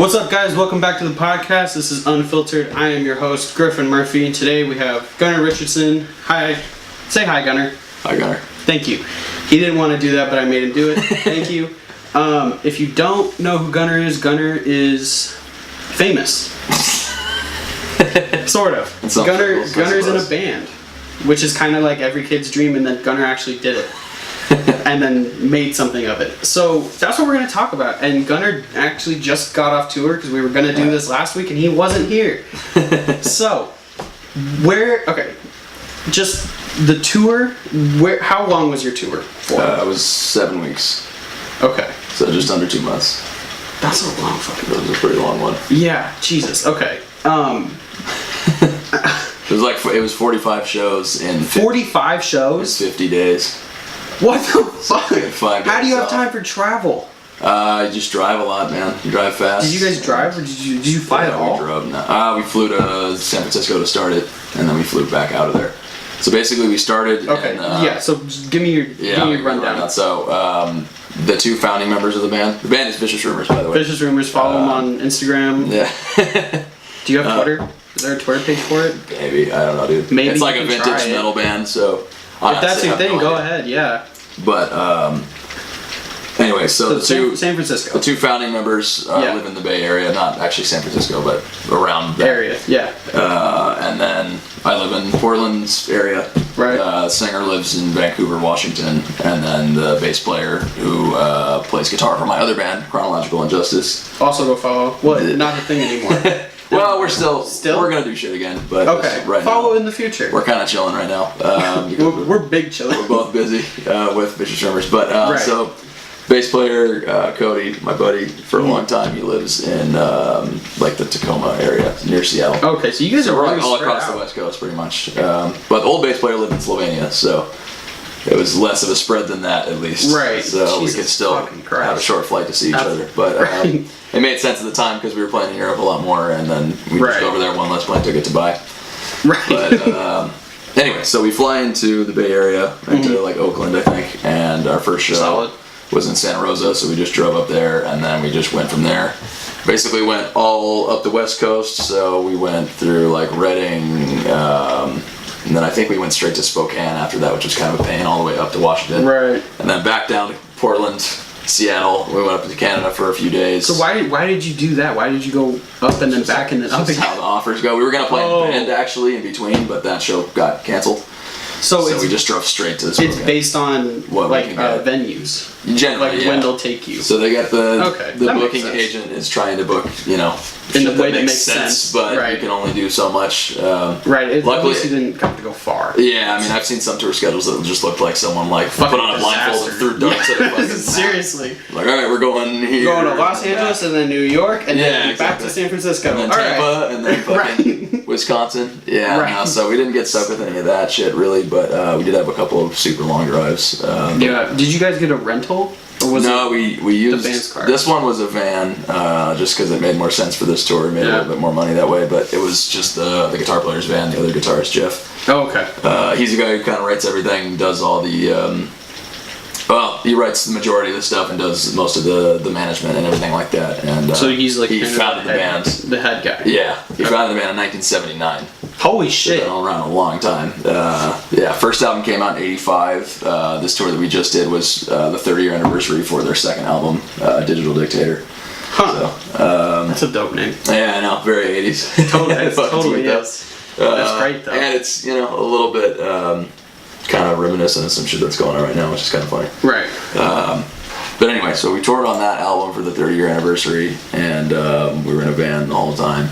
What's up, guys? Welcome back to the podcast. This is Unfiltered. I am your host, Griffin Murphy, and today we have Gunnar Richardson. Hi. Say hi, Gunnar. Hi, Gunnar. Thank you. He didn't want to do that, but I made him do it. Thank you. If you don't know who Gunnar is famous. Sort of. Gunnar's in a band, which is kind of like every kid's dream, and then Gunnar actually did it. And then made something of it. So that's what we're going to talk about. And Gunnar actually just got off tour because we were going to do this last week and he wasn't here. So, just the tour, how long was your tour for? It was 7 weeks. Okay. So just under 2 months. That's a long fucking It was a pretty long one. Yeah, Jesus. Okay. It was 45 shows in 45 shows? 50 days. What the fuck? How do you have off. time for travel? You just drive a lot, man. You drive fast. Did you guys drive or did you fly at all? We drove. No. We flew to San Francisco to start it, and then we flew back out of there. So basically, we started. Okay. So just give me your rundown. So the two founding members of the band is Vicious Rumors, by the way. Vicious Rumors. Follow them on Instagram. Yeah. Do you have Twitter? Is there a Twitter page for it? Maybe. I don't know, dude. Maybe it's like a vintage metal band, so. If that's your thing, go ahead. Yeah. But anyway, so San Francisco. The two founding members live in the Bay Area, not actually San Francisco, but around that area. Yeah. And then I live in Portland's area. Right. The singer lives in Vancouver, Washington, and then the bass player who plays guitar for my other band, Chronological Injustice. Also go follow. What? Not a thing anymore. Well, we're still we're gonna do shit again, but right follow now, in the future. We're kind of chilling right now. We're big chilling. We're both busy with Vicious Rumors, but so bass player Cody, my buddy, for a long time, he lives in like the Tacoma area near Seattle. Okay, so you guys are really all across the West Coast, pretty much. But the old bass player lived in Slovenia, so it was less of a spread than that, at least. Right. So we could still have a short flight to see each other, but. It made sense at the time because we were playing in Europe a lot more, and then we just go over there one less plane ticket to buy. Right. But anyway, so we fly into the Bay Area, into like Oakland, I think, and our first show was in Santa Rosa, so we just drove up there, and then we just went from there. Basically went all up the West Coast, so we went through like Redding, and then I think we went straight to Spokane after that, which was kind of a pain, all the way up to Washington. Right. And then back down to Portland, Seattle. We went up to Canada for a few days. So why did you do that? Why did you go up and then back and then up again? That's how the offers go. We were gonna play in Panda actually in between, but that show got canceled. So we just drove straight to this. It's based on venues. Generally, like when they'll take you. So they got the booking sense. agent is trying to book, in the way that makes sense, but you can only do so much. Luckily, at least you didn't have to go far. Yeah, I mean, I've seen some tour schedules that just looked like someone put on a blindfold and threw darts at a fucking seriously. Like, all right, we're going here. Going to Los Angeles and then New York and then back to San Francisco. And then Tampa and then fucking Wisconsin. Yeah, no, so we didn't get stuck with any of that shit really, but we did have a couple of super long drives. Did you guys get a rental? Or was we used the band's car? This one was a van, just because it made more sense for this tour. We made a little bit more money that way, but it was just the guitar player's van. The other guitarist, Jeff. Oh, okay. He's the guy who kind of writes everything, does all the. He writes the majority of the stuff and does most of the management and everything like that. And so he's like he founded the band. The head guy. Yeah, he founded the band in 1979. Holy shit! Been around a long time. First album came out in '85. This tour that we just did was the 30-year anniversary for their second album, Digital Dictator. Huh. So, that's a dope name. Yeah, I know. Very 80s. Totally is. That's great though. And it's a little bit kind of reminiscent of some shit that's going on right now, which is kind of funny. Right. But anyway, so we toured on that album for the 30-year anniversary, and we were in a van the whole time.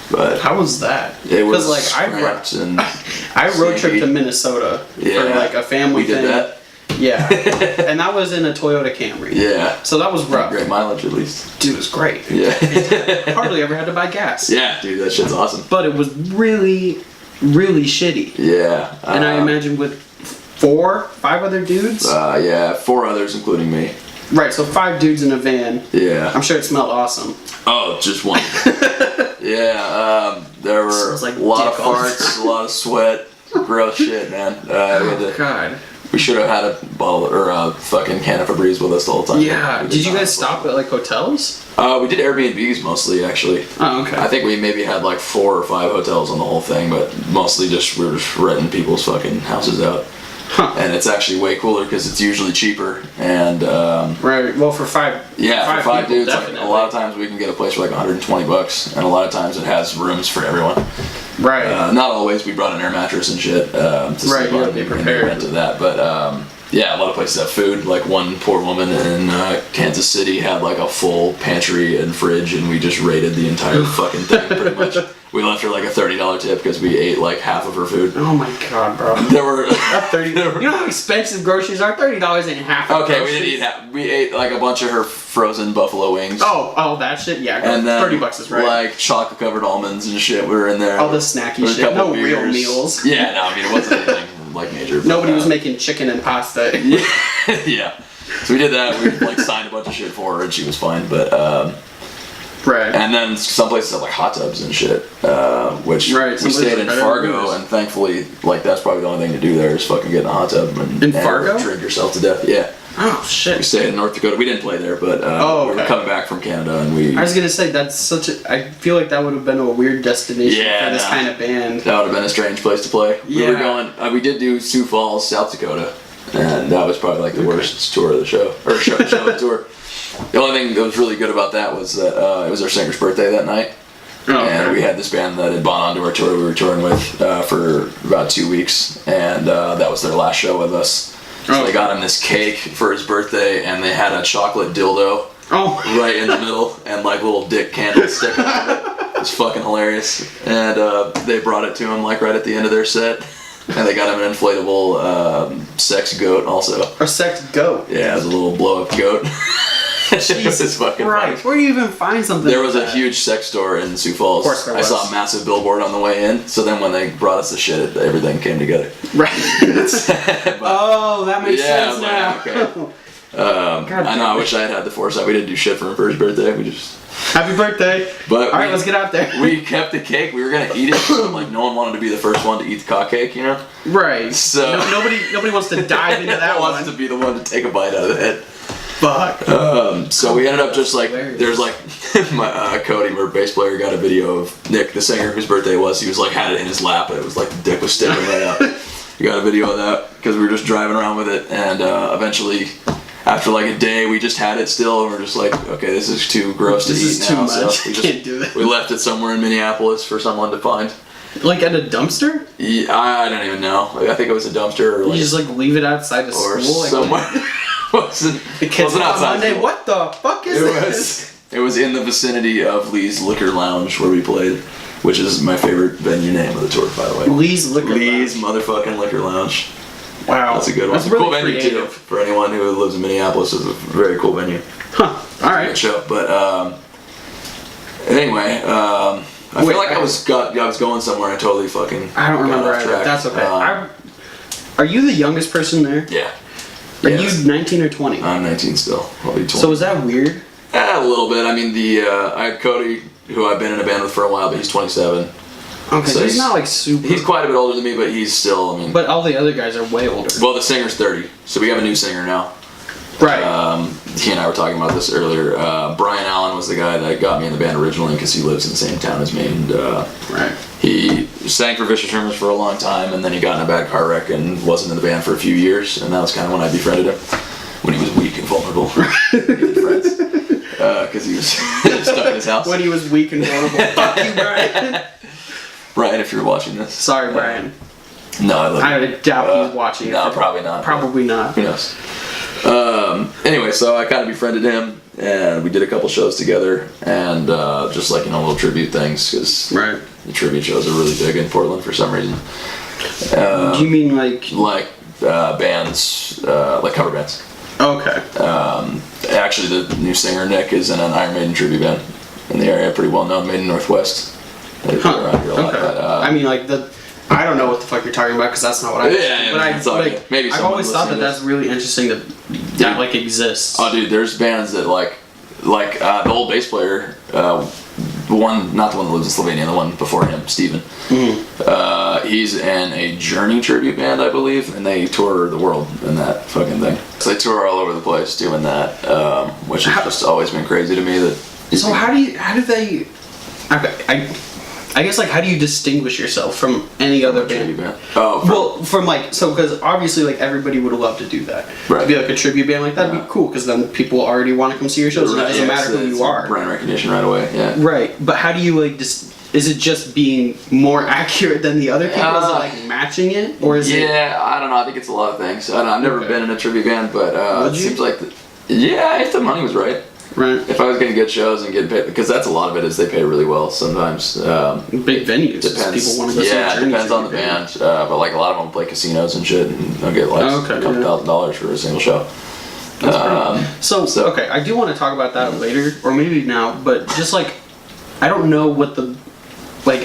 But how was that? It was I road tripped to Minnesota for like a family thing. We did that. Yeah, and that was in a Toyota Camry. Yeah. So that was rough. Great mileage, at least. Dude, it was great. Yeah. Hardly ever had to buy gas. Yeah, dude, that shit's awesome. But it was really, really shitty. Yeah. And I imagine with 5 other dudes? 4 others, including me. Right, so 5 dudes in a van. Yeah. I'm sure it smelled awesome. Oh, just one. There were like a lot of farts, a lot of sweat. Gross shit, man. God. We should have had a bottle or a fucking can of Febreze with us the whole time. Yeah. Did you guys stop at like hotels? We did Airbnbs mostly, actually. Oh, okay. I think we maybe had like 4 or 5 hotels on the whole thing, but mostly we were just renting people's fucking houses out. Huh. And it's actually way cooler because it's usually cheaper. And right. Well, for five. Yeah, for 5 people, dudes, like, definitely. a lot of times we can get a place for like $120, and a lot of times it has rooms for everyone. Right. Not always. We brought an air mattress and shit. To sleep on be in the prepared. event of that, but yeah, a lot of places have food. Like one poor woman in Kansas City had like a full pantry and fridge, and we just raided the entire fucking thing pretty much. We left her like a $30 tip because we ate like half of her food. Oh my god, bro. There were $30. You know how expensive groceries are? $30 ain't half. Of okay, groceries. we didn't eat half. We ate like a bunch of her frozen buffalo wings. Oh, that shit. Yeah, and then $30 is right. like chocolate covered almonds and shit. We were in there. All the snacky With a shit. couple No real beers. meals. Yeah, no, I mean it wasn't anything like major. But, Nobody was making chicken and pasta. Yeah. So we did that. We like signed a bunch of shit for her, and she was fine. But right. and then some places have like hot tubs and shit, which Right, we some stayed places in are better than Fargo, others. and thankfully, like that's probably the only thing to do there is fucking get in a hot tub and Fargo? drink yourself to death. Yeah. Oh We shit. stayed in North Dakota. We didn't play there, but we were coming back from Canada, and we. I was gonna say that's such a. I feel like that would have been a weird destination Yeah, for this no. kind of band. That would have been a strange place to play. We were Yeah. going. We did do Sioux Falls, South Dakota, and that was probably like the worst tour of the show or show of the tour. The only thing that was really good about that was that it was our singer's birthday that night, and we had this band that had gone on to our tour. We were touring with for about 2 weeks, and that was their last show with us. So they got him this cake for his birthday, and they had a chocolate dildo right in the middle, and like little dick candles sticking out of it. It was fucking hilarious. And they brought it to him like right at the end of their set, and they got him an inflatable sex goat also. A sex goat. Yeah, it was a little blow up goat. Jesus fucking Christ. funny. Where do you even find something There like was a that? huge sex store in Sioux Falls. Of course there I was. saw a massive billboard on the way in, so then when they brought us the shit, everything came together. Right. But, Oh, that makes Yeah, sense but, now. okay. God I know, I wish I had the foresight. We didn't do shit for him for his birthday. We just. Happy birthday. But All right, let's get out there. We kept the cake. We were gonna eat it, but like no one wanted to be the first one to eat the cock cake, you know. Right. So nobody wants to dive into that no one one. wants to be the one to take a bite out of it. Fuck. So we ended up just like Hilarious. there's like my Cody, our bass player, got a video of Nick, the singer whose birthday it was. He was like had it in his lap, and it was like the dick was sticking right out. We got a video of that because we were just driving around with it, and eventually. After like a day, we just had it still, and we're just like, okay, this is too gross to This eat is too now. much. So we Can't do that. We left it somewhere in Minneapolis for someone to find. Like at a dumpster? Yeah, I don't even know. Like, I think it was a dumpster or You like just like leave it outside the or school? Like, somewhere. wasn't the kids wasn't on outside. Monday, what the fuck is this? It was in the vicinity of Lee's Liquor Lounge where we played, which is my favorite venue name of the tour, by the way. Lee's Liquor Lee's Lounge. motherfucking Liquor Lounge. Wow. That's a good one. That's It's a really cool venue creative. too. For anyone who lives in Minneapolis, it's a very cool venue. Huh. Alright. Good show. But anyway, I feel like I was going somewhere and I totally fucking I don't got remember off either. track. That's okay. Are you the youngest person there? Yeah. Are Yes. you 19 or 20? I'm 19 still. I'll be 20. So is that weird? A little bit. I mean, I had Cody, who I've been in a band with for a while, but he's 27. Okay, So so he's not like super. He's quite a bit older than me, but he's still, I mean... But all the other guys are way older. Well, the singer's 30, so we have a new singer now. Right. He and I were talking about this earlier. Brian Allen was the guy that got me in the band originally because he lives in the same town as me. And right. he sang for Vicious Rumors for a long time, and then he got in a bad car wreck and wasn't in the band for a few years, and that was kind of when I befriended him, when he was weak and vulnerable. Because he was stuck in his house. When he was weak and vulnerable. Fuck you, Brian. Brian, if you're watching this. Sorry, Brian. No, I love you. I doubt he's watching it. No, probably not. Probably not. Who knows? Anyway, so I kind of befriended him, and we did a couple shows together, and just like, little tribute things, because Right. the tribute shows are really big in Portland for some reason. Do you mean like... Bands, like cover bands. Okay. Actually, the new singer, Nick, is in an Iron Maiden tribute band in the area, pretty well known, Maiden Northwest. They play around here a lot. Okay. But, I mean, like, I don't know what the fuck you're talking about because that's not what I... Yeah, but it's all good. Maybe I've someone always thought that listening to that's really interesting that exists. Oh, dude, there's bands that like the old bass player not the one that lives in Slovenia, the one before him, Steven. He's in a Journey tribute band, I believe, and they tour the world in that fucking thing. So they tour all over the place doing that, which has just always been crazy to me. So how do they? I guess, like, how do you distinguish yourself from any other band? Because obviously, like, everybody would love to do that. Right. To be like a tribute band, like, that'd be cool, because then people already want to come see your shows, and it doesn't matter who you are. Brand recognition right away, yeah. Right, but how do you, like, is it just being more accurate than the other people? Is it, like, matching it? Or is it... Yeah, I don't know, I think it's a lot of things. I've never been in a tribute band, but it seems like... if the money was right. Right. If I was getting good shows and getting paid, because that's a lot of it is they pay really well sometimes. Big venues. Depends. People want to go it depends on the band. But like a lot of them play casinos and shit, and they'll get like a couple $1,000s for a single show. Okay, I do want to talk about that later, or maybe now. But just like, I don't know what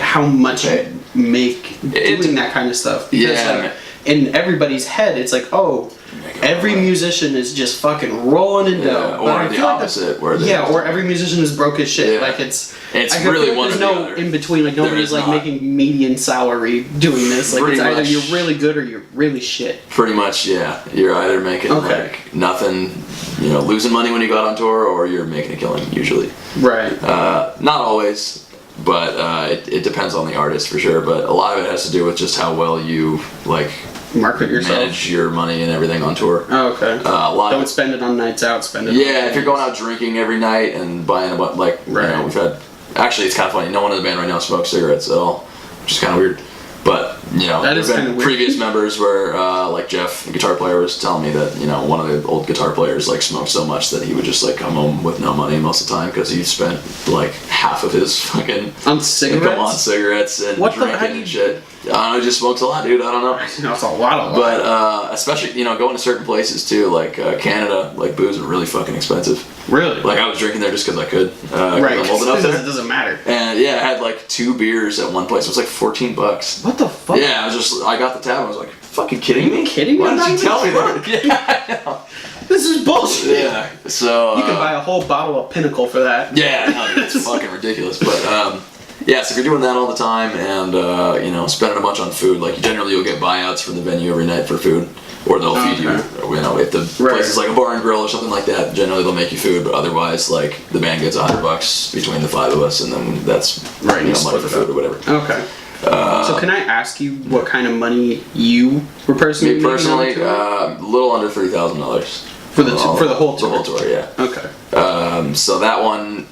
how much you make doing that kind of stuff. Because in everybody's head, it's like, oh, every musician is just fucking rolling in dough. Or the opposite. or every musician is broke as shit. Yeah. Like it's really one or the other. There's no in between. Like nobody's like making median salary doing this. Like it's either you're really good or you're really shit. Pretty much, yeah. You're either making like nothing, losing money when you go out on tour, or you're making a killing usually. Right. Not always. But it depends on the artist for sure. But a lot of it has to do with just how well you market yourself, manage your money and everything on tour. Oh, okay. Don't spend it on nights out. Spend it. Yeah, if you're going out drinking every night and buying a bunch, we've had. Actually, it's kind of funny. No one in the band right now smokes cigarettes at all, which is kind of weird. But there's been previous members where, like Jeff, the guitar player, was telling me that one of the old guitar players smoked so much that he would just come home with no money most of the time because he spent half of his fucking on cigarettes, income on cigarettes and drinking and shit. I don't know, he just smokes a lot, dude. I don't know. It's a lot. But especially going to certain places too, like Canada, booze is really fucking expensive. Really? I was drinking there just because I could. Right. I'm old enough there. It doesn't matter. And I had 2 beers at one place. It was $14. What the fuck? Yeah, I got the tab. I was like, fucking kidding me? Why didn't you tell me that? Yeah, I know. This is bullshit. Yeah. So you can buy a whole bottle of Pinnacle for that. Yeah, no, it's fucking ridiculous. But so if you're doing that all the time and spending a bunch on food, generally you'll get buyouts from the venue every night for food, or they'll feed you. If the place is like a bar and grill or something like that, generally they'll make you food. But otherwise, the band gets $100 between the 5 of us, and then that's money for food or whatever. Okay. So can I ask you what kind of money you were personally making? Me personally, a little under $3,000 for the whole tour. The whole tour, yeah. Okay. So that one.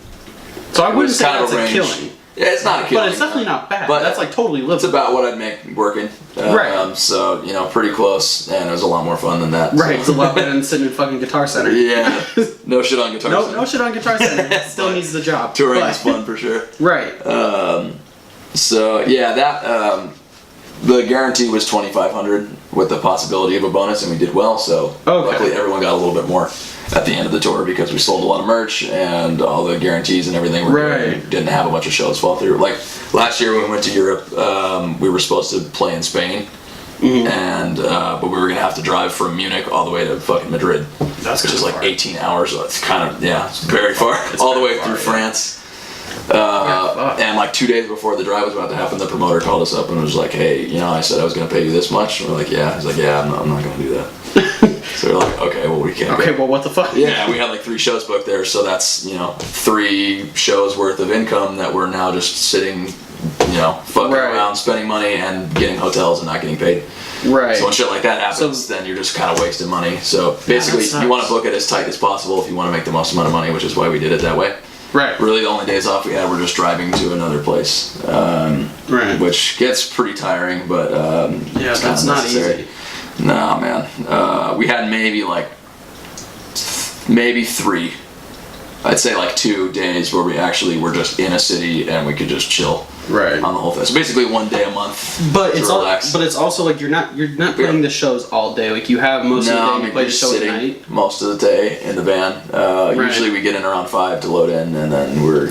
So I wouldn't say that's a killing. Yeah, it's not a killing. But it's definitely not bad. But that's totally livable. It's about what I'd make working. Right. So, pretty close, and it was a lot more fun than that. Right, so. It's a lot better than sitting in fucking Guitar Center. Yeah. No shit on Guitar Center. No shit on Guitar Center. Still needs the job. Touring is fun for sure. Right. The guarantee was $2,500 with the possibility of a bonus, and we did well. So luckily everyone got a little bit more at the end of the tour because we sold a lot of merch and all the guarantees and everything were good. We didn't have a bunch of shows fall through. Last year when we went to Europe, we were supposed to play in Spain, and but we were gonna have to drive from Munich all the way to fucking Madrid, which is 18 hours. So it's kind of it's very far, all the way through France. And 2 days before the drive was about to happen, the promoter called us up and was like, "Hey, I said I was going to pay you this much." And we're like, "Yeah." He's like, "Yeah, I'm not going to do that." So we're like, "Okay, well we can't." Okay, well what the fuck? Yeah, we had 3 shows booked there, so that's 3 shows worth of income that we're now just sitting, fucking around, spending money and getting hotels and not getting paid. Right. So when shit like that happens, then you're just kind of wasting money. So basically, you want to book it as tight as possible if you want to make the most amount of money, which is why we did it that way. Right. Really, the only days off we had were just driving to another place, which gets pretty tiring, but it's that's not easy. No, man. We had maybe 3. I'd say 2 days where we actually were just in a city and we could just chill on the whole thing. So basically 1 day a month. But it's also you're not playing the shows all day. You have most of the day you play the show at night. Most of the day in the van. Usually we get in around 5 to load in, and then we're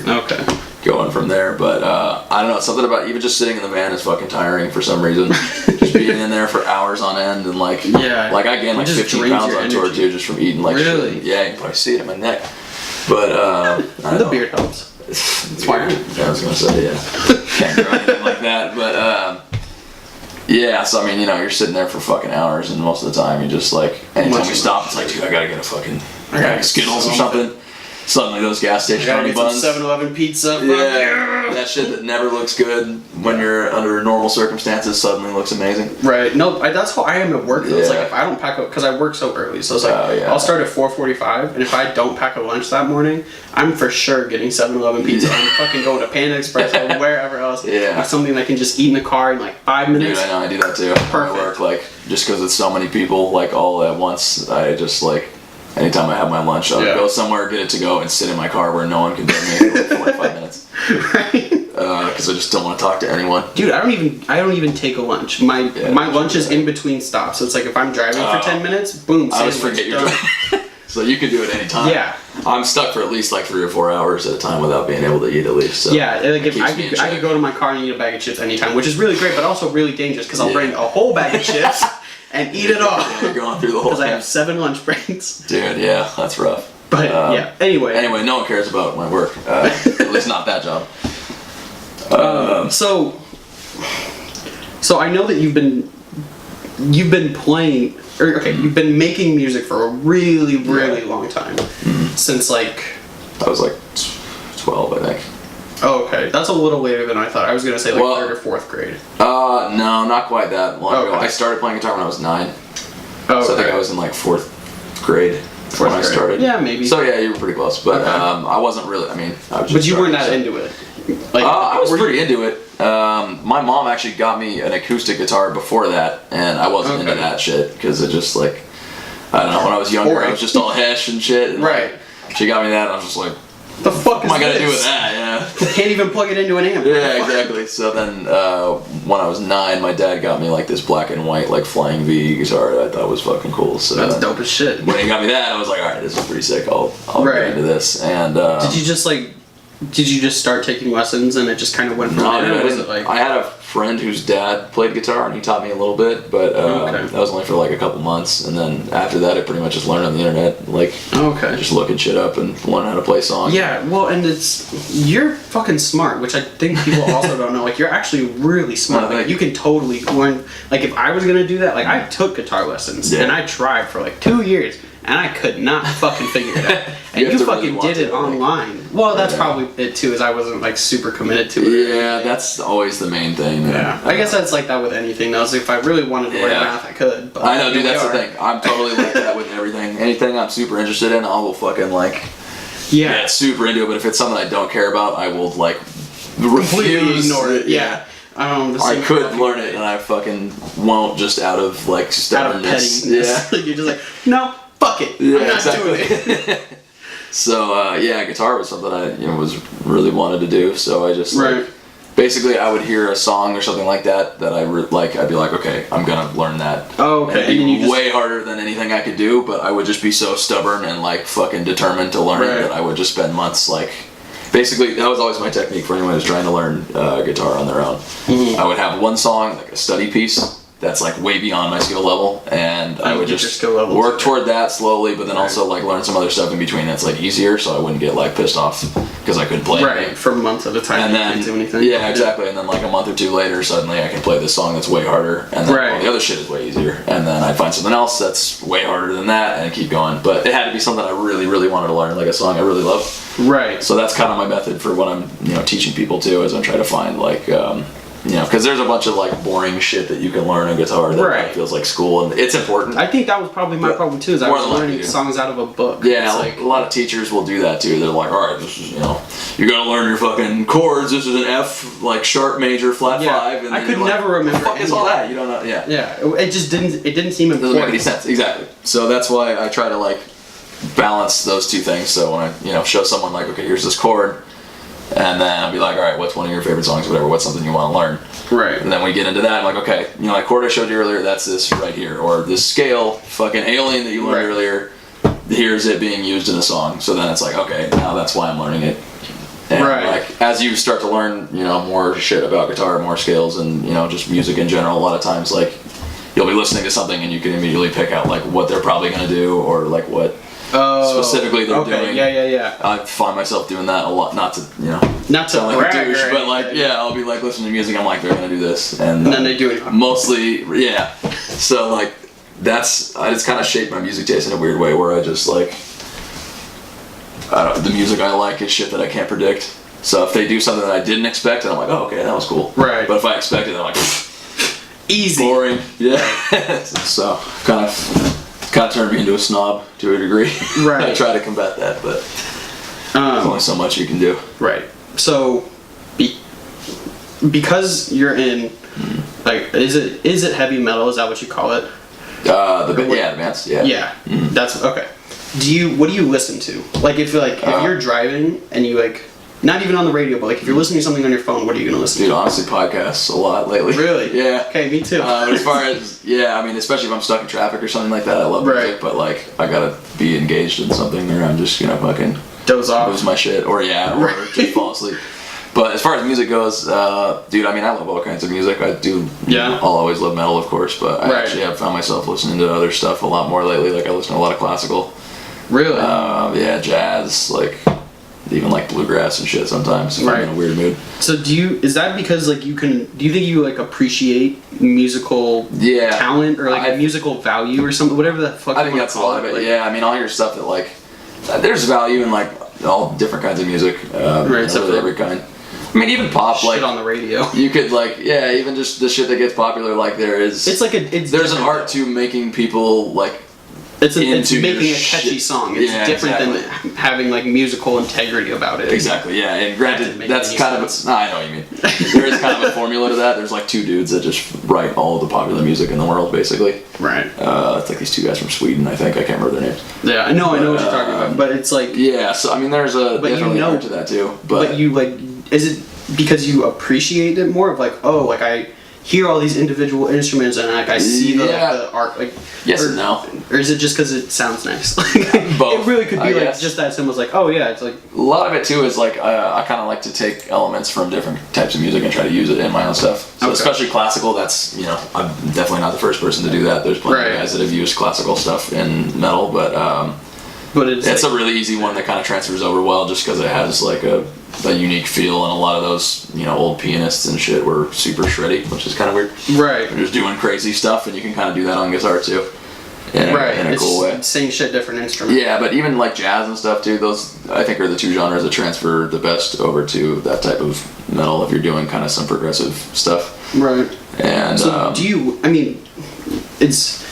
going from there. But I don't know, something about even just sitting in the van is fucking tiring for some reason. Just being in there for hours on end and I gained 15 pounds on tour too just from eating really? shit. Yeah, you can probably see it in my neck. But the beard helps. That's why. I was gonna say, yeah. Can't do anything like that, but yeah. So I mean, you're sitting there for fucking hours, and most of the time you just like, anytime we stop, it's like, dude, I gotta get a fucking Skittles or something. Suddenly those gas station honey buns. Some 7-Eleven pizza. Yeah, that shit that never looks good when you're under normal circumstances suddenly looks amazing. Right. No, that's how I am at work. Though. It's like if I don't pack up, because I work so early, so it's like I'll start at 4:45, and if I don't pack a lunch that morning, I'm for sure getting 7-Eleven pizza. I'm fucking going to Panda Express or wherever else. Yeah. With something I can just eat in the car in like 5 minutes. Dude, I know, I do that too. Perfect. I work like just because it's so many people like all at once. I just like. Anytime I have my lunch, I'll go somewhere, get it to go, and sit in my car where no one can get me for like 45 minutes. Right. Because I just don't want to talk to anyone. Dude, I don't even take a lunch. My lunch is in between stops. So it's like if I'm driving for 10 minutes, boom, I always forget you're driving. So you can do it anytime. Yeah. I'm stuck for at least like 3 or 4 hours at a time without being able to eat at least. So yeah, like if I could go to my car and eat a bag of chips anytime, which is really great, but also really dangerous because I'll bring a whole bag of chips. And eat it all. Yeah, you're going through the whole thing. Because I have 7 lunch breaks. Dude, yeah, that's rough. But anyway. Anyway, no one cares about my work. At least not that job. So I know that you've been playing, you've been making music for a really, really long time. Mm-hmm. Since like... I was like 12, I think. Oh, okay. That's a little later than I thought. I was going to say like 3rd or 4th grade. No, not quite that long ago. I started playing guitar when I was 9. So I think I was in like 4th grade when I started. Yeah, maybe. So yeah, you were pretty close. But I wasn't really, I was just... But you weren't that into it? Like, I was pretty into it. My mom actually got me an acoustic guitar before that, and I wasn't into that shit, because it just like... I don't know, when I was younger, I was just all hesh and shit. And, right. Like, she got me that, and I was just like... The fuck is what am I gonna do with that? Yeah. Can't even plug it into an amp. Yeah, exactly. So then, when I was 9, my dad got me like this black and white like Flying V guitar that I thought was fucking cool. So that's dope as shit. When he got me that, I was like, all right, this is pretty sick. I'll get into this. And did you just start taking lessons and it just kind of went from there? No, dude, I had a friend whose dad played guitar and he taught me a little bit, but that was only for like a couple months, and then after that I pretty much just learned on the internet, like just looking shit up and learning how to play songs. Yeah, well, and you're fucking smart, which I think people also don't know. Like, you're actually really smart. Like, you can totally learn. Like, if I was gonna do that, like, I took guitar lessons and I tried for like 2 years. And I could not fucking figure it out. And you fucking did it online. Well, that's probably it too, is I wasn't like super committed to it. Yeah, that's always the main thing. Yeah. I guess that's like that with anything though. So if I really wanted to learn math, I could. But I know, dude, that's the thing. I'm totally like that with everything. Anything I'm super interested in, I will fucking like get super into it. But if it's something I don't care about, I will like refuse. Ignore it. Yeah. I could learn it, and I fucking won't, just out of like stubbornness. Out of pettiness. Yeah. You're just like, no. Fuck it. Yeah, I'm not doing it. So guitar was something I was really wanted to do. So I just basically I would hear a song or something like that I like. I'd be like, okay, I'm gonna learn that. Oh, okay. And it'd be way harder than anything I could do, but I would just be so stubborn and like fucking determined to learn it that I would just spend months like. Basically, that was always my technique for anyone who's trying to learn guitar on their own. Mm-hmm. I would have one song, like a study piece. That's like way beyond my skill level, and I would just work toward that slowly, but then also like learn some other stuff in between that's like easier, so I wouldn't get like pissed off because I couldn't play anything. For months at a time. And then you can't do anything. Yeah, exactly. And then like a month or two later, suddenly I can play this song that's way harder, and then all the other shit is way easier. And then I'd find something else that's way harder than that, and keep going. But it had to be something I really, really wanted to learn, like a song I really love. Right. So that's kind of my method for what I'm teaching people too, is I'm trying to find like. Because there's a bunch of like boring shit that you can learn on guitar that feels like school, and it's important. I think that was probably my problem too, is I was learning songs out of a book. Yeah, like a lot of teachers will do that too. They're like, all right, this is you're gonna learn your fucking chords. This is an F, like sharp major flat 5. And I could never remember. What the fuck is all that? You don't know. Yeah. Yeah. It just didn't. It didn't seem important. Doesn't make any sense. Exactly. So that's why I try to like balance those two things. So when I show someone like, okay, here's this chord. And then I'll be like, all right, what's one of your favorite songs, whatever, what's something you want to learn? Right. And then we get into that, I'm like, okay, like chord I showed you earlier, that's this right here. Or this scale, fucking Alien that you learned earlier, here's it being used in a song. So then it's like, okay, now that's why I'm learning it. And like, as you start to learn, more shit about guitar, more scales, and, just music in general, a lot of times, like, you'll be listening to something and you can immediately pick out, like, what they're probably going to do, or, like, what specifically they're doing. Yeah. I find myself doing that a lot, not to sound like a douche, but like I'll be like listening to music. I'm like, they're gonna do this, and then they do it. Mostly, yeah. So like it's kind of shaped my music taste in a weird way, where I just like the music I like is shit that I can't predict. So if they do something that I didn't expect, then I'm like, oh, okay, that was cool. Right. But if I expect it, I'm like, easy, boring. Yeah. So kind of turned me into a snob to a degree. Right. I try to combat that, but there's only so much you can do. Right. So because you're in like, is it heavy metal? Is that what you call it? The bands. Yeah. Yeah. That's okay. What do you listen to? Like if you're driving and you like, not even on the radio, but like if you're listening to something on your phone, what are you gonna listen to? Dude, honestly, podcasts a lot lately. Really? Yeah. Okay, me too. But as far as I mean, especially if I'm stuck in traffic or something like that, I love music. But like, I gotta be engaged in something, or I'm just fucking doze off, lose my shit, or just fall asleep. But as far as music goes, dude, I mean, I love all kinds of music. I do. Yeah. I'll always love metal, of course, but I actually have found myself listening to other stuff a lot more lately. Like I listen to a lot of classical. Really? Yeah, jazz, like even like bluegrass and shit sometimes if I'm in a weird mood. So is that because like do you think you like appreciate musical talent or like musical value or something, whatever the fuck I think that's a lot of it. Like, yeah, I mean, all your stuff that like there's value in like all different kinds of music, really every kind. I mean, even pop, shit like on the radio. You could like, even just the shit that gets popular. Like there's an art to making people like. It's making a catchy song. It's different than having like musical integrity about it. Exactly. Yeah, and granted, that's kind of I know what you mean. There is kind of a formula to that. There's like two dudes that just write all the popular music in the world, basically. Right. It's like these two guys from Sweden. I think I can't remember their names. Yeah, I know what you're talking about, but it's like So I mean, there's definitely art to that too. But you like, is it because you appreciate it more of like, oh, like I hear all these individual instruments and like I see the art, like and no, or is it just because it sounds nice? Both. It really could be like just that simple. It's like, oh yeah, it's like a lot of it too is like I kind of like to take elements from different types of music and try to use it in my own stuff. So especially classical, that's I'm definitely not the first person to do that. There's plenty of guys that have used classical stuff in metal, but it's like, a really easy one that kind of transfers over well, just because it has like a unique feel, and a lot of those old pianists and shit were super shreddy, which is kind of weird. Right. They're just doing crazy stuff, and you can kind of do that on guitar too. In a cool way. Same shit, different instrument. Yeah, but even like jazz and stuff too, those I think are the two genres that transfer the best over to that type of metal if you're doing kind of some progressive stuff. Right. And so I mean, it's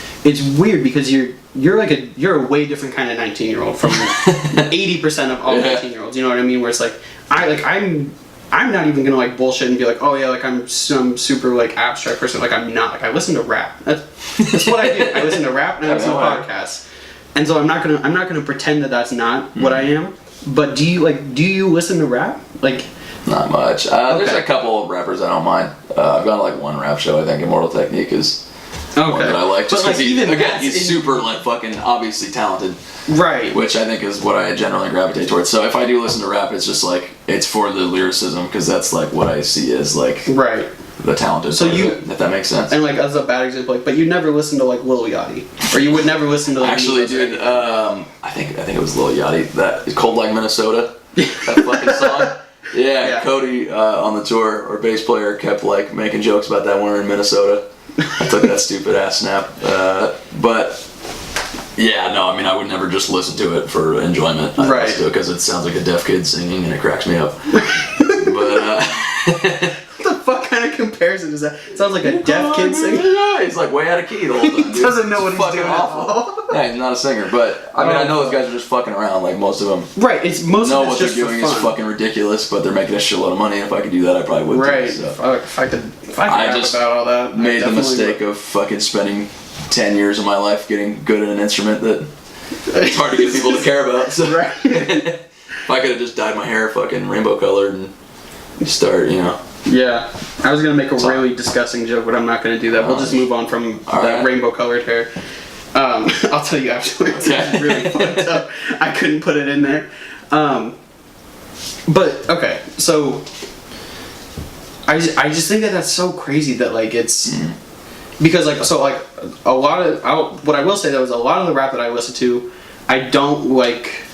weird because you're a way different kind of 19-year-old from 80% of all 19-year-olds. You know what I mean? Where it's like I'm not even gonna like bullshit and be like, oh yeah, like I'm some super like abstract person. Like I'm not. Like I listen to rap. That's what I do. I listen to rap and I listen to podcasts. And so I'm not gonna pretend that that's not what I am. But do you listen to rap? Like not much. There's a couple of rappers I don't mind. I've gone to like one rap show. I think Immortal Technique is one that I like. Just because he's super like fucking obviously talented. Right. Which I think is what I generally gravitate towards. So if I do listen to rap, it's just like, it's for the lyricism, because that's like what I see as like the talented part of it, if that makes sense. And like as a bad example, like, but you never listen to like Lil Yachty, or you would never listen to like actually, dude. I think it was Lil Yachty. That Cold Like Minnesota. That fucking song. Yeah. Cody on the tour, our bass player, kept like making jokes about that when we were in Minnesota. I took that stupid ass snap, but. Yeah, no, I mean, I would never just listen to it for enjoyment. I listen to it because it sounds like a deaf kid singing and it cracks me up. But, what the fuck kind of comparison is that? It sounds like a deaf kid singing. Yeah, he's like way out of key the whole time. He doesn't know what he's doing. Awful. Yeah, he's not a singer, but I mean, I know those guys are just fucking around, like most of them. Right, it's most of what they're doing is fucking ridiculous, but they're making a shitload of money. And if I could do that, I probably would. Right. Too, so. If I could rap about all that, made the mistake of fucking spending 10 years of my life getting good at an instrument that it's hard to get people to care about. So if I could have just dyed my hair fucking rainbow colored and start, Yeah, I was gonna make a really disgusting joke, but I'm not gonna do that. We'll just move on from that rainbow colored hair. I'll tell you afterwards. It's really fucked up. I couldn't put it in there. But okay, so I just think that's so crazy that like it's. Because like a lot of what I will say though is a lot of the rap that I listen to, I don't like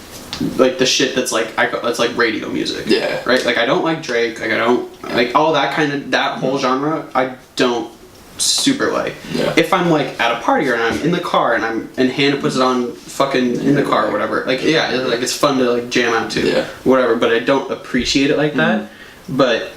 the shit that's like that's like radio music. Yeah. Right. Like I don't like Drake. Like I don't like all that kind of that whole genre. I don't super like. Yeah. If I'm like at a party or I'm in the car and Hannah puts it on fucking in the car or whatever. Like yeah, like it's fun to like jam out to. Yeah. Whatever. But I don't appreciate it like that. But.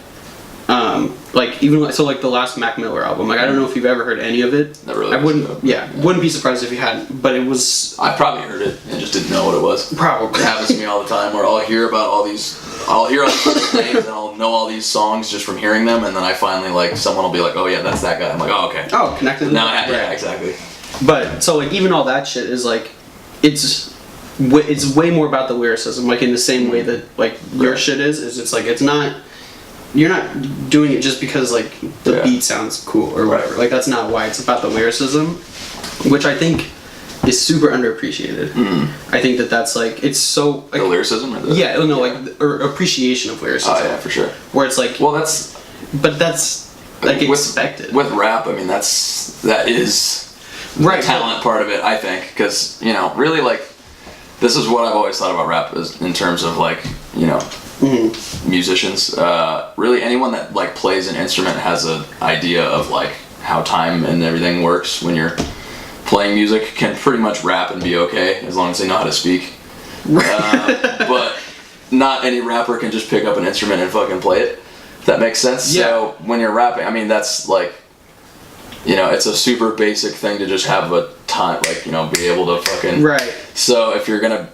Like even like, so like the last Mac Miller album, like I don't know if you've ever heard any of it. Never really. I wouldn't be surprised if you hadn't. But it was. I probably heard it and just didn't know what it was. Probably. It happens to me all the time where I'll hear about all these, I'll hear all these names and I'll know all these songs just from hearing them, and then I finally like someone will be like, oh yeah, that's that guy. I'm like, oh okay. Oh, connected. Now yeah, exactly. But so like even all that shit is like, it's way more about the lyricism, like in the same way that like your shit is it's like it's not. You're not doing it just because like the beat sounds cool or whatever. Like that's not why. It's about the lyricism, which I think is super underappreciated. I think that's like it's so like, the lyricism or like or appreciation of lyricism. Oh yeah, for sure. Where it's like that's like expected with rap. I mean that is the talent part of it. I think because really like this is what I've always thought about rap is in terms of like musicians. Really anyone that like plays an instrument has an idea of like how time and everything works when you're playing music, can pretty much rap and be okay as long as they know how to speak. But not any rapper can just pick up an instrument and fucking play it, if that makes sense. Yeah. So when you're rapping, I mean that's like it's a super basic thing to just have a time, like be able to fucking So if you're gonna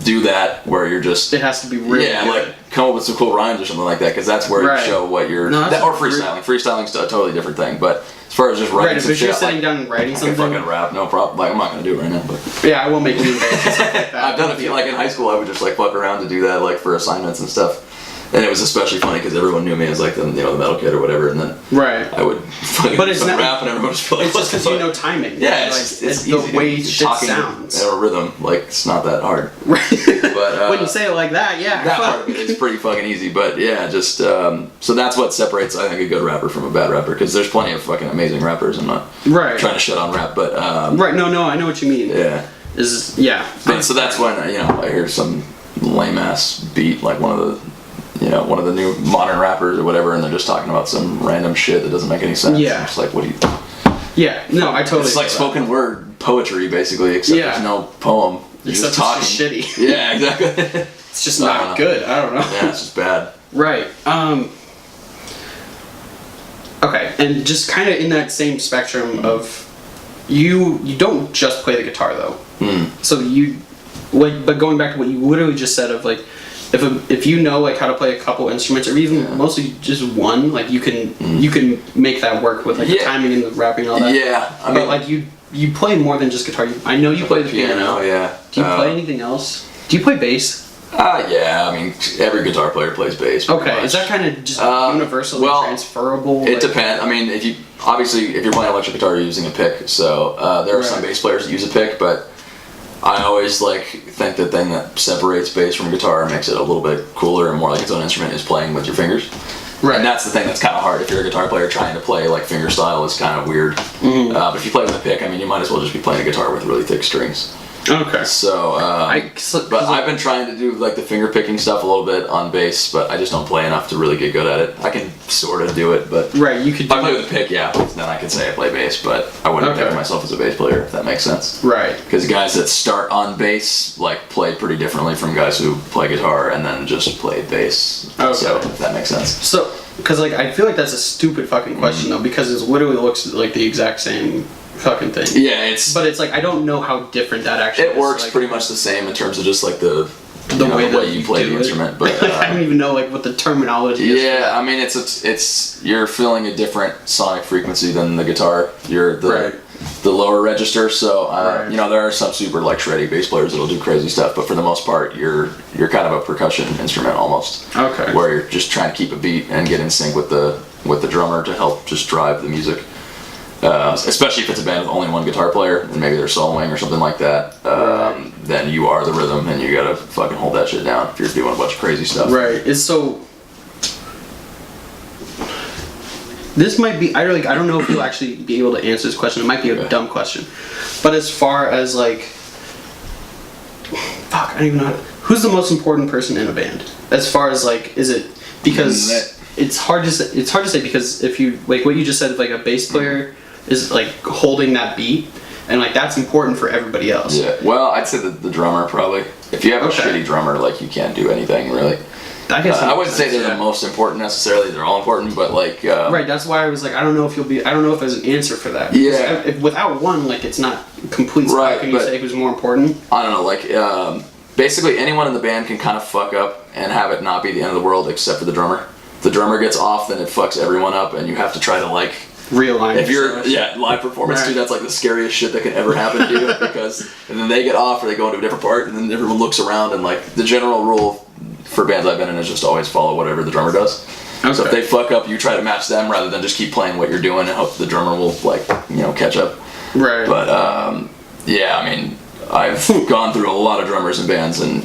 do that where you're just it has to be really good. Like come up with some cool rhymes or something like that, because that's where you show what you're or freestyling's a totally different thing, but as far as just writing some if you're shit, sitting down and writing something, I can fucking rap, no problem. Like I'm not gonna do it right now, but I won't make you embarrassed and stuff like that. I've done it. Like in high school, I would just like fuck around to do that, like for assignments and stuff. And it was especially funny because everyone knew me as like the metal kid or whatever, and then I would fucking rap and everyone was like, it's just because you know timing. Yeah, it's easy the way shit sounds. A rhythm, like it's not that hard. Right. But when you say it like that, that part of it is pretty fucking easy. But yeah, just so that's what separates I think a good rapper from a bad rapper, because there's plenty of fucking amazing rappers. I'm not trying to shit on rap, but no, I know what you mean. Yeah. But so that's when I hear some lame ass beat like one of the new modern rappers or whatever, and they're just talking about some random shit that doesn't make any sense. Yeah. I'm just like, what do you... Yeah, no, I totally... It's like spoken word poetry, basically, except there's no poem. You're except just talking. It's just shitty. Yeah, exactly. It's just not good. I don't know. Yeah, it's just bad. Right. Okay, and just kind of in that same spectrum of... You don't just play the guitar, though. So but going back to what you literally just said of, like, if you know like how to play a couple instruments or even mostly just one, like you can make that work with like the timing and the rapping and all that. Yeah, I mean, like you play more than just guitar. I know you play the piano. Yeah. Do you play anything else? Do you play bass? Yeah. I mean, every guitar player plays bass. Okay, is that kind of just universally transferable? It depends. I mean, if you're playing electric guitar, you're using a pick. So there are some bass players that use a pick, but I always think the thing that separates bass from guitar and makes it a little bit cooler and more like its own instrument is playing with your fingers. Right. And that's the thing that's kind of hard. If you're a guitar player, trying to play like finger style is kind of weird. But if you play with a pick, I mean, you might as well just be playing a guitar with really thick strings. Okay. So, but I've been trying to do like the finger picking stuff a little bit on bass, but I just don't play enough to really get good at it. I can sort of do it, but you could. If I play with a pick, then I could say I play bass, but I wouldn't pick myself as a bass player, if that makes sense. Right. Because guys that start on bass like play pretty differently from guys who play guitar and then just play bass. Okay. So if that makes sense. So, because like I feel like that's a stupid fucking question though, because it literally looks like the exact same fucking thing. Yeah, but it's like I don't know how different that actually is. It works like, pretty much the same in terms of just like the way you play the instrument, but I don't even know like what the terminology is. Yeah, I mean it's you're feeling a different sonic frequency than the guitar. You're the lower register, so there are some super like shreddy bass players that'll do crazy stuff, but for the most part you're kind of a percussion instrument almost. Okay. Where you're just trying to keep a beat and get in sync with the drummer to help just drive the music. Especially if it's a band with only one guitar player and maybe they're soloing or something like that, then you are the rhythm and you gotta fucking hold that shit down if you're doing a bunch of crazy stuff. Right. It's so. This might be. I don't know if you'll actually be able to answer this question. It might be a dumb question, but as far as like, fuck, I don't even know. Who's the most important person in a band? As far as like, is it because it's hard to say. It's hard to say because if you like what you just said, like a bass player is like holding that beat, and like that's important for everybody else. Yeah. Well, I'd say the drummer probably. If you have a shitty drummer, like you can't do anything really. I guess I wouldn't say they're the most important necessarily. They're all important, but like. Right. That's why I was like, I don't know if there's an answer for that. Yeah. If without one, like it's not complete. Right. How can you say who's more important? I don't know. Like basically anyone in the band can kind of fuck up and have it not be the end of the world except for the drummer. If the drummer gets off, then it fucks everyone up, and you have to try to like. Realign. If you're live performance, dude, that's like the scariest shit that can ever happen to you because and then they get off or they go into a different part and then everyone looks around and like the general rule for bands I've been in is just always follow whatever the drummer does. Okay. So if they fuck up, you try to match them rather than just keep playing what you're doing and hope the drummer will like catch up. Right. But yeah, I mean I've gone through a lot of drummers in bands and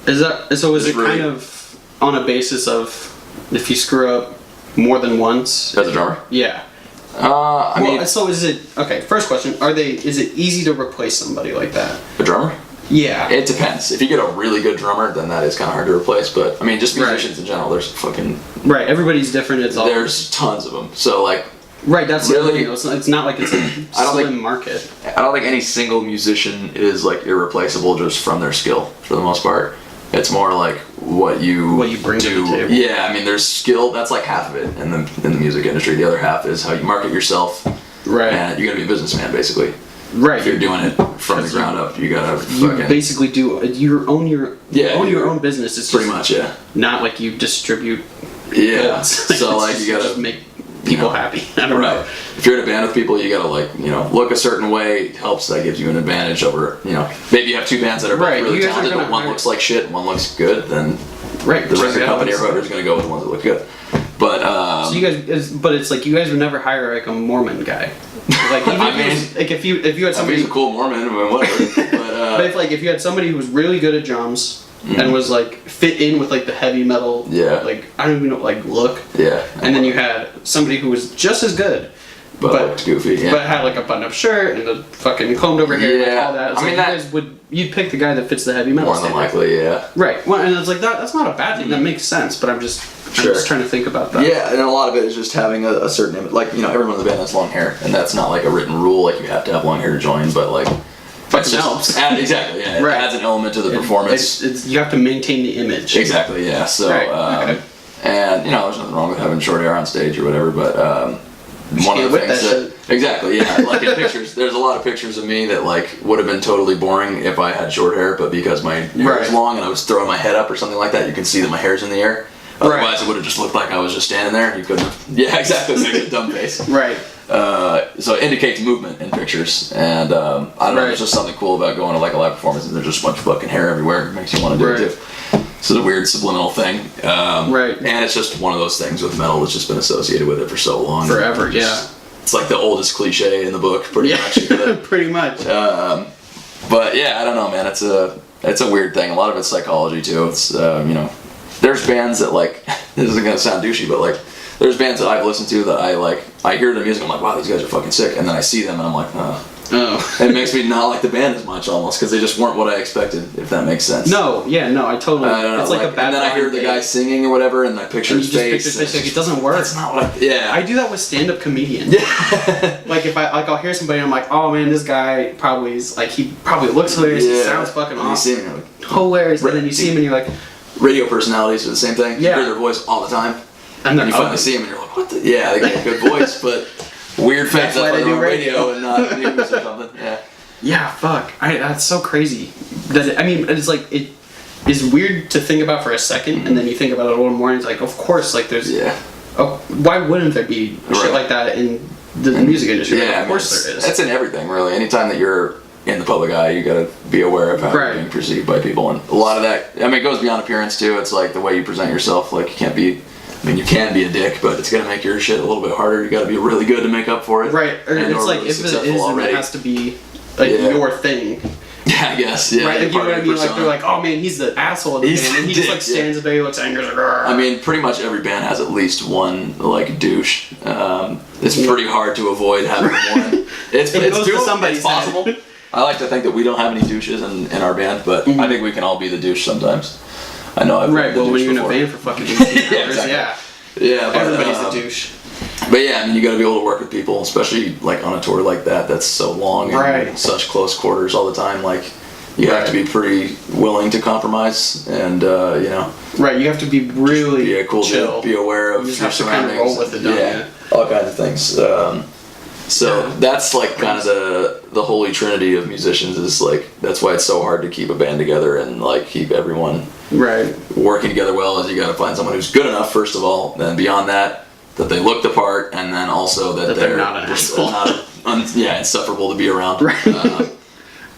is it really kind of on a basis of if you screw up more than once as a drummer? Yeah. I mean, so is it okay? First question: is it easy to replace somebody like that? A drummer? Yeah. It depends. If you get a really good drummer, then that is kind of hard to replace. But I mean, just musicians in general, there's fucking Everybody's different. There's tons of them. So like. Right. That's really. It's not like it's a slim market. I don't think any single musician is like irreplaceable just from their skill for the most part. It's more like what you bring to the table. Yeah, I mean, there's skill. That's like half of it in the music industry. The other half is how you market yourself. Right. And you got to be a businessman, basically. Right. If you're doing it from the ground up, you gotta. You basically do you own your own business. It's pretty much not like you distribute. Yeah. Goods. So like you gotta just make people happy. I don't know. If you're in a band with people, you gotta look a certain way. Helps that gives you an advantage over maybe you have two bands that are both really talented, but one looks like shit and one looks good. Then the record company or whoever is gonna go with the ones that look good. But so you guys, but it's like you guys would never hire like a Mormon guy. Like if you had somebody, he's a cool Mormon, I mean, whatever. But if you had somebody who was really good at drums. And was like fit in with like the heavy metal, like I don't even know, like look, and then you had somebody who was just as good, but looked goofy, but had like a button-up shirt and the fucking combed over hair, and all that. It's I like mean, you'd pick the guy that fits the heavy metal. More than likely, Right. Well, and it's like that's not a bad thing. That makes sense. But I'm just trying to think about that. Yeah, and a lot of it is just having a certain image. Like everyone in the band has long hair, and that's not like a written rule. Like you have to have long hair to join, but like. But it helps. Exactly, yeah. It adds an element to the performance. You have to maintain the image. Exactly, yeah. So, and there's nothing wrong with having short hair on stage or whatever, but one of the things that exactly, yeah. Like in pictures, there's a lot of pictures of me that like would have been totally boring if I had short hair, but because my hair was long and I was throwing my head up or something like that, you can see that my hair's in the air. Otherwise, it would have just looked like I was just standing there. You couldn't. Yeah, exactly. It's like a dumb face. Right. So it indicates movement in pictures, and I don't know. There's just something cool about going to like a live performance, and there's just a bunch of fucking hair everywhere. It makes you want to do it too. It's a weird subliminal thing. And it's just one of those things with metal that's just been associated with it for so long. Forever. Yeah. It's like the oldest cliche in the book, pretty much. Pretty much. But yeah, I don't know, man. It's a weird thing. A lot of it's psychology too. It's there's bands that like this isn't gonna sound douchey, but like there's bands that I've listened to that I hear their music, I'm like, wow, these guys are fucking sick, and then I see them and I'm like, oh. It makes me not like the band as much almost because they just weren't what I expected, if that makes sense. No, I totally. I don't know, it's like a bad. And then I hear the guy singing or whatever, and I picture his face. Like it doesn't work. That's not what I do that with stand-up comedians. Yeah. Like if I'll hear somebody and I'm like, oh man, this guy probably is like he probably looks hilarious. He sounds fucking awesome. You see him, hilarious. And then you see him and you're like. Radio personalities are the same thing. You hear their voice all the time. And then you finally see them and you're like, what the? Yeah, they got a good voice, but weird fact that's why they do radio and not news or something. Yeah. Yeah, fuck. That's so crazy. It's like, it is weird to think about for a second, and then you think about it a little more, and it's like, of course, like there's. Yeah. Oh, why wouldn't there be shit like that in the music industry? Yeah, of course there is. That's in everything, really. Anytime that you're in the public eye, you gotta be aware of how you're being perceived by people, and a lot of that, it goes beyond appearance too. It's like the way you present yourself. Like you can't be, you can be a dick, but it's gonna make your shit a little bit harder. You gotta be really good to make up for it. Right, or it's like if it is, it has to be like your thing. Yeah, I guess. Yeah. Right, like, you know what I mean? Like they're like, oh man, he's the asshole of the band, and he just like stands there, he looks angry, like. Pretty much every band has at least one like douche. It's pretty hard to avoid having one. It's possible. I like to think that we don't have any douches in our band, but I think we can all be the douche sometimes. I know I've right. been the Well, when douche you're in a before. band for fucking 18 hours, exactly. Yeah, but, everybody's a douche. But yeah, I mean, you got to be able to work with people, especially like on a tour like that. That's so long and in such close quarters all the time. Like, you have to be pretty willing to compromise, and you know. Right, you have to be really be a cool chill. Dude, be aware of you just your have to kind of surroundings. roll with it, don't you? All kinds of things. So that's like kind of the holy trinity of musicians. Is like that's why it's so hard to keep a band together and like keep everyone working together well. Is you got to find someone who's good enough first of all, then beyond that they look the part, and then also that they're not an asshole. Insufferable to be around. Right.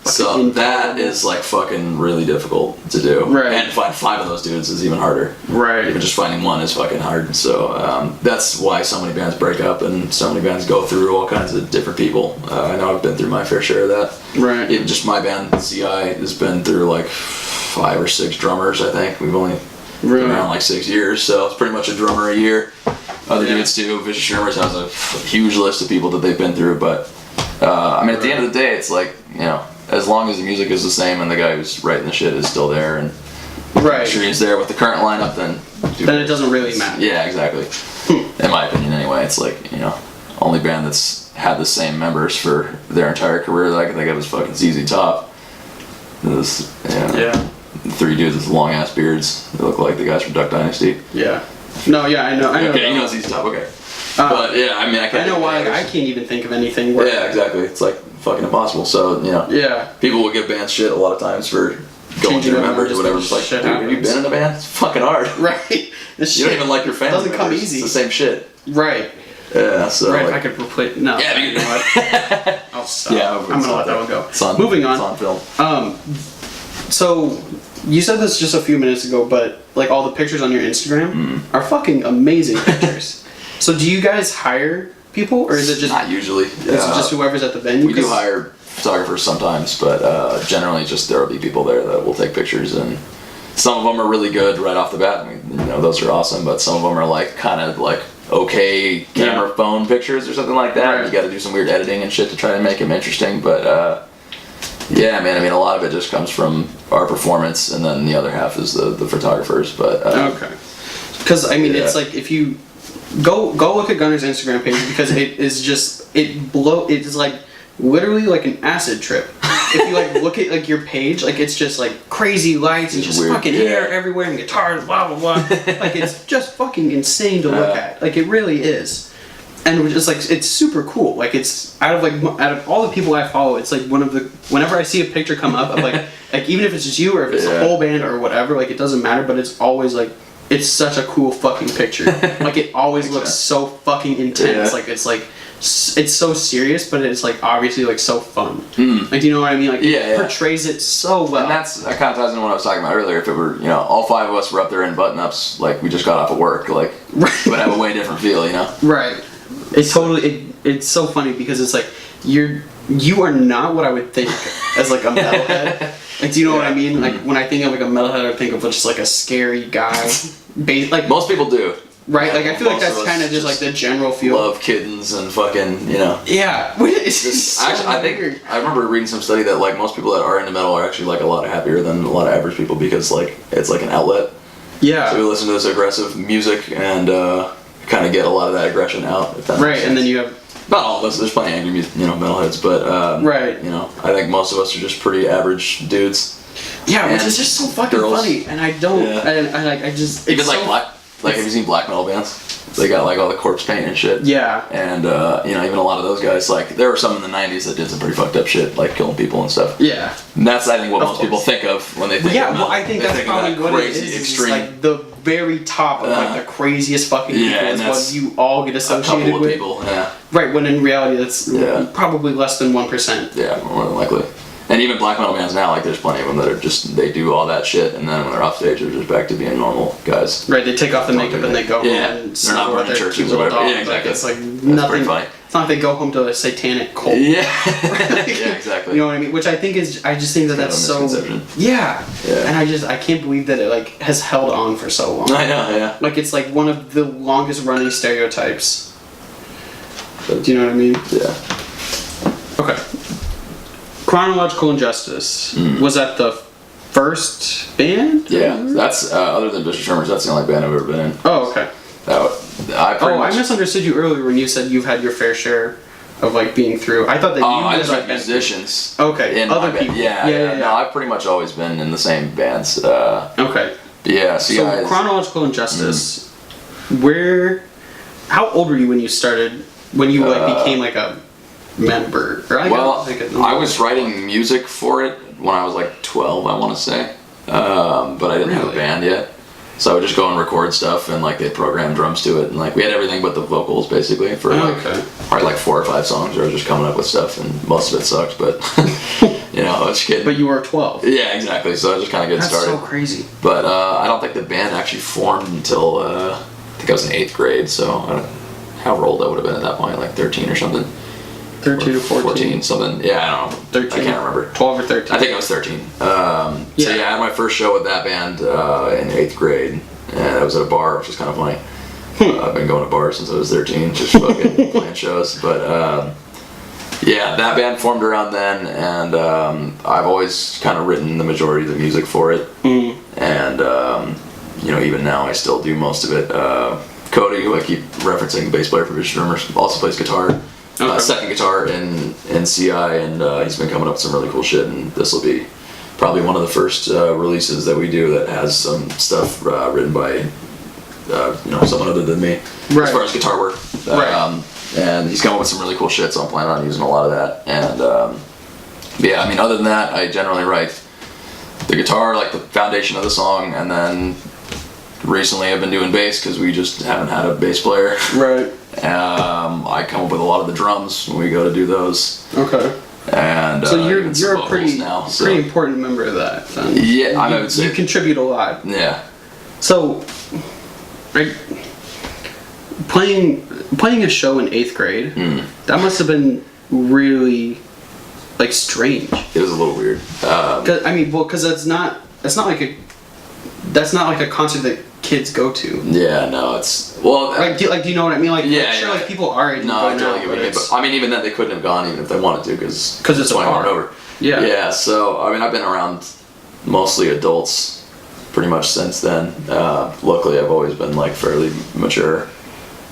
So that is like fucking really difficult to do. Right. And to find 5 of those dudes is even harder. Right. Even just finding one is fucking hard. So that's why so many bands break up and so many bands go through all kinds of different people. I know I've been through my fair share of that. Right. Even just my band, CI, has been through like 5 or 6 drummers, I think. We've only been around like 6 years, so it's pretty much a drummer a year. Other dudes too. Vicious Shermers has a huge list of people that they've been through, but I mean, at the end of the day, it's like, you know, as long as the music is the same and the guy who's writing the shit is still there and he's there with the current lineup, then it doesn't really matter. Yeah, exactly. In my opinion, anyway, it's like, you know, only band that's had the same members for their entire career that I can think of is fucking ZZ Top. This, 3 dudes with long ass beards. They look like the guys from Duck Dynasty. Yeah. No, yeah, I know. Okay, you know ZZ Top. Okay. But yeah, I mean, I know why I can't even think of anything worse. Yeah, exactly. It's like fucking impossible. So, you know. Yeah. People will give bands shit a lot of times for going through members or whatever. It's like, dude, have you been in a band? It's fucking hard. Right. You don't even like your fans. Doesn't come easy. It's the same shit. Right. Yeah, so right, like, if I could replace... No. Yeah, you know what? I'll stop. Yeah, I'm going to let that one go. It's on, Moving on. It's on film. So, you said this just a few minutes ago, but like all the pictures on your Instagram are fucking amazing pictures. So do you guys hire people, or is it just... Not usually. Is it just whoever's at the venue? We do hire photographers sometimes, but generally just there will be people there that will take pictures, and some of them are really good right off the bat. I mean, you know, those are awesome, but some of them are like kind of like okay camera phone pictures or something like that. Right. You got to do some weird editing and shit to try to make them interesting, but yeah, man, I mean, a lot of it just comes from our performance, and then the other half is the photographers, but okay. Because I mean, it's like if you go look at Gunnar's Instagram page, because it is just it's like literally like an acid trip. If you like look at like your page, like it's just like crazy lights and just weird. fucking hair everywhere and guitars, blah blah blah. Like it's just fucking insane to look at. Like it really is. And we're just like, it's super cool. Like it's out of all the people I follow, it's like whenever I see a picture come up, I'm like even if it's just you or if it's a whole band or whatever, like it doesn't matter. But it's always like, it's such a cool fucking picture. Like it always looks so fucking intense. Like it's so serious, but it's like obviously like so fun. Like, do you know what I mean? Like it portrays it so well. And that kind of ties into what I was talking about earlier. If it were, you know, all 5 of us were up there in button-ups, like we just got off of work, like it would have a way different feel, you know? Right. It's so funny because it's like you are not what I would think as like a metalhead. Like, do you know what I mean? Like when I think of like a metalhead, I think of just like a scary guy. Like most people do. Right, like I feel like that's kind of just like the general feel. Love kittens and fucking, you know. Yeah, it's just so actually, I remember reading some study that like most people that are into metal are actually like a lot happier than a lot of average people because like it's like an outlet. Yeah. So we listen to this aggressive music and kind of get a lot of that aggression out. If that right, and then you have not all of us. There's plenty of angry, you know, metalheads, but right. You know, I think most of us are just pretty average dudes. Yeah, which is just so fucking funny, and I don't, I just even like black. Like, have you seen black metal bands? They got like all the corpse paint and shit. Yeah. And you know, even a lot of those guys, like there were some in the '90s that did some pretty fucked up shit, like killing people and stuff. Yeah. And that's I think what most people think of when they think. Yeah, of well, I think that's probably what it is. Extreme. It's like the very top of like the craziest fucking people is what you all get associated with. People, yeah. Right, when in reality that's probably less than 1%. Yeah, more than likely. And even black metal bands now, like there's plenty of them that are just, they do all that shit, and then when they're off stage, they're just back to being normal guys. Right, they take off the makeup and they go home and they're not running churches or whatever. Yeah, exactly. Like, it's like That's nothing. pretty funny. It's not like they go home to a satanic cult. Yeah. Yeah, exactly. You know what I mean? Which I think is, I just think that that's so. Yeah. And I can't believe that it like has held on for so long. I know, yeah. Like it's like one of the longest running stereotypes. Do you know what I mean? Yeah. Okay. Chronological Injustice. Was that the first band? Yeah, that's other than Bishop Tremors, that's the only band I've ever been in. Oh, okay. I misunderstood you earlier when you said you've had your fair share of like being through. I thought that you I was just like musicians. Okay, in other my people. Band. Yeah. No, I've pretty much always been in the same bands. Okay. Yeah, so Chronological Injustice. How old were you when you started? When you like became like a member? Or I was writing music for it when I was like 12, I want to say, but I didn't have a band yet. So I would just go and record stuff, and like they programmed drums to it, and like we had everything but the vocals basically for probably like 4 or 5 songs. Where I was just coming up with stuff, and most of it sucked, but I was just kidding. But you were 12. Yeah, exactly. So I was just kind of getting started. That's so crazy. But I don't think the band actually formed until I think I was in 8th grade. So however old I would have been at that point, like 13 or something. 13 or 14. Something. Yeah, I don't know. 13. I can't remember. 12 or 13. I think I was 13. So I had my first show with that band in 8th grade, and I was at a bar, which is kind of funny. I've been going to bars since I was 13, just fucking playing shows. But that band formed around then, and I've always kind of written the majority of the music for it. And even now I still do most of it. Cody, who I keep referencing, the bass player for Bishop Tremors, also plays guitar. Second guitar in CI, and he's been coming up with some really cool shit, and this will be probably one of the first releases that we do that has some stuff written by someone other than me as far as guitar work. And he's come up with some really cool shit, so I'm planning on using a lot of that. And other than that, I generally write the guitar, like the foundation of the song, and then recently I've been doing bass because we just haven't had a bass player. Right. I come up with a lot of the drums when we go to do those. Okay. And so you're a pretty important member of that. Then. Yeah, I would say you contribute a lot. Yeah. So, playing a show in 8th grade, that must have been really strange. It was a little weird. Because that's not like a concert that kids go to. Yeah, no, it's do you know what I mean? Like people are. No, I totally get what you mean. But even then, they couldn't have gone even if they wanted to because it's a bar. Over. Yeah. Yeah. So I've been around mostly adults pretty much since then. Luckily, I've always been fairly mature,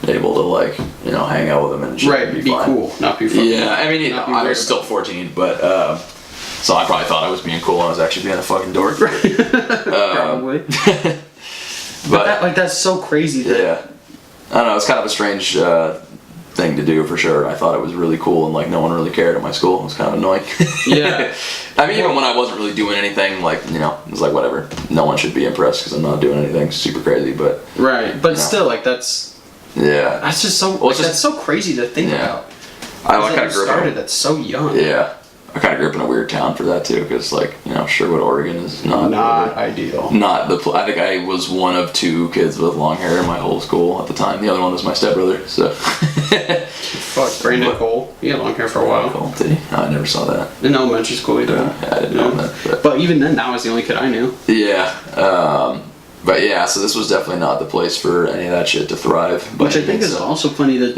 able to hang out with them and shit. Be cool, not be funny. Yeah, I was still 14, but so I probably thought I was being cool and I was actually being a fucking dork. Probably. But that's so crazy. I don't know. It's kind of a strange thing to do for sure. I thought it was really cool and no one really cared at my school. It was kind of annoying. Yeah. Even when I wasn't really doing anything, it was whatever. No one should be impressed because I'm not doing anything super crazy. But but still, that's just so. That's so crazy to think about. I kind of started at so young. Yeah. I kind of grew up in a weird town for that too, because Sherwood, Oregon is not ideal. Not I think I was one of 2 kids with long hair in my whole school at the time. The other one was my stepbrother. So. Fuck, Brandon Cole. He had long hair for a while. Cole, did he? I never saw that. In elementary school, he did. I didn't know that. But even then, that was the only kid I knew. Yeah. But yeah, so this was definitely not the place for any of that shit to thrive. Which I think is also funny that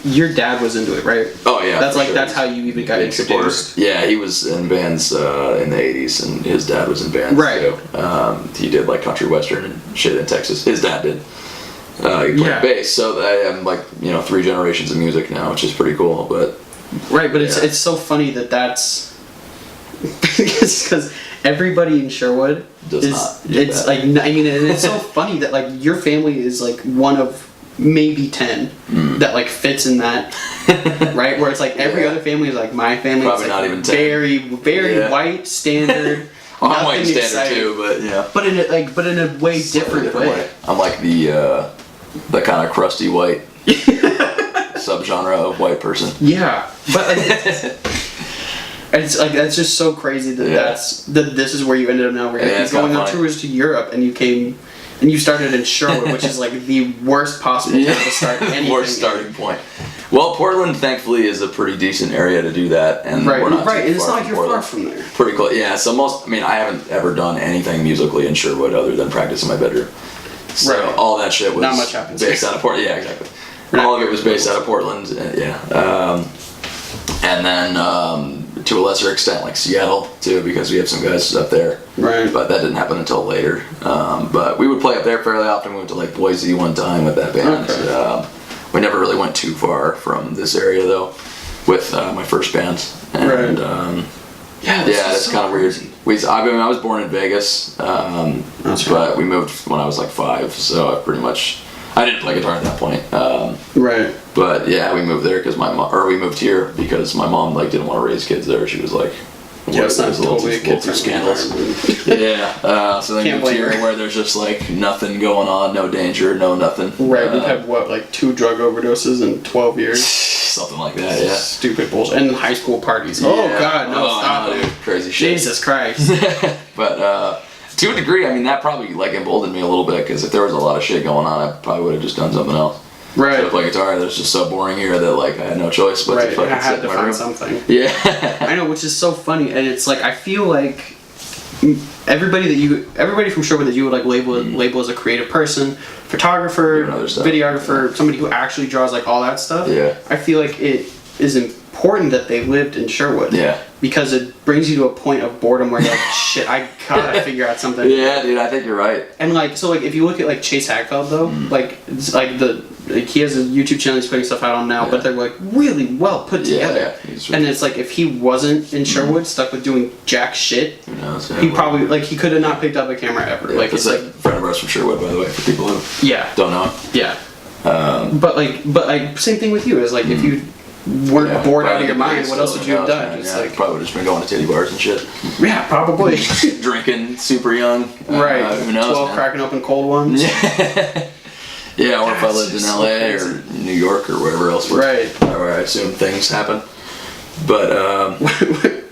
your dad was into it, right? Oh yeah. That's how you even got introduced. Supporter. Yeah, he was in bands in the 80s, and his dad was in bands too. He did country western and shit in Texas. His dad did. He played bass, so I am 3 generations of music now, which is pretty cool. But it's so funny that's because everybody in Sherwood it's so funny that your family is one of maybe 10 that fits in that right, where it's every other family is my family. Probably is not even 10. very white standard. I'm white standard too, but yeah. But in a way different way. I'm the kind of crusty white subgenre of white person. Yeah, but it's that's just so crazy that this is where you ended up now. Where you're going on tours to Europe, and you came. And you started in Sherwood, which is the worst possible time to start anything. Worst starting point. Well, Portland, thankfully, is a pretty decent area to do that, and we're not too and it's far not you're far from there. Pretty close, yeah. So I haven't ever done anything musically in Sherwood other than practice in my bedroom. So all that shit was not much happens based out of Portland. Yeah, exactly. All of it was based out of Portland. and then to a lesser extent like Seattle too, because we have some guys up there. Right. But that didn't happen until later. But we would play up there fairly often. We went to like Boise one time with that band. Okay. We never really went too far from this area though, with my first band. And that's kind of weird. I was born in Vegas, but we moved when I was like 5, so I didn't play guitar at that point. Right. But yeah, we moved there because we moved here because my mom like didn't want to raise kids there. She was like, it's not totally a kid scandals. So then we moved here where there's just like nothing going on, no danger, no nothing. Right. We've had like 2 drug overdoses in 12 years. Something like that. Yeah. Stupid bullshit. And high school parties. Yeah. Oh God, no! Stop it. Dude, crazy shit. Jesus Christ. But to a degree, I mean, that probably like emboldened me a little bit because if there was a lot of shit going on, I probably would have just done something else. Right. To play guitar, that's just so boring here that like I had no choice but to fucking sit in my room. Something. Yeah. I know, which is so funny, and it's like I feel like everybody from Sherwood that you would like label as a creative person, photographer, videographer, somebody who actually draws like all that stuff. Yeah. I feel like it is important that they lived in Sherwood. Yeah. Because it brings you to a point of boredom where you're like, shit, I gotta figure out something. Yeah, dude, I think you're right. And like, so like, if you look at like Chase Hagfeld though, like, it's like he has a YouTube channel he's putting stuff out on now, but they're like really well put together. Yeah, and it's like if he wasn't in Sherwood, stuck with doing jack shit, who knows? He probably like he could have not picked up a camera ever. Yeah, like it's like a friend of ours from Sherwood, by the way, for people who don't know him. Yeah. But same thing with you is like if you weren't bored out of your mind, what else would you have done? It's like probably just been going to titty bars and shit. Yeah, probably. Drinking super young. Right. Who knows? 12 cracking open cold ones. Yeah, or if I lived in LA or New York or wherever else where I assume things happen. But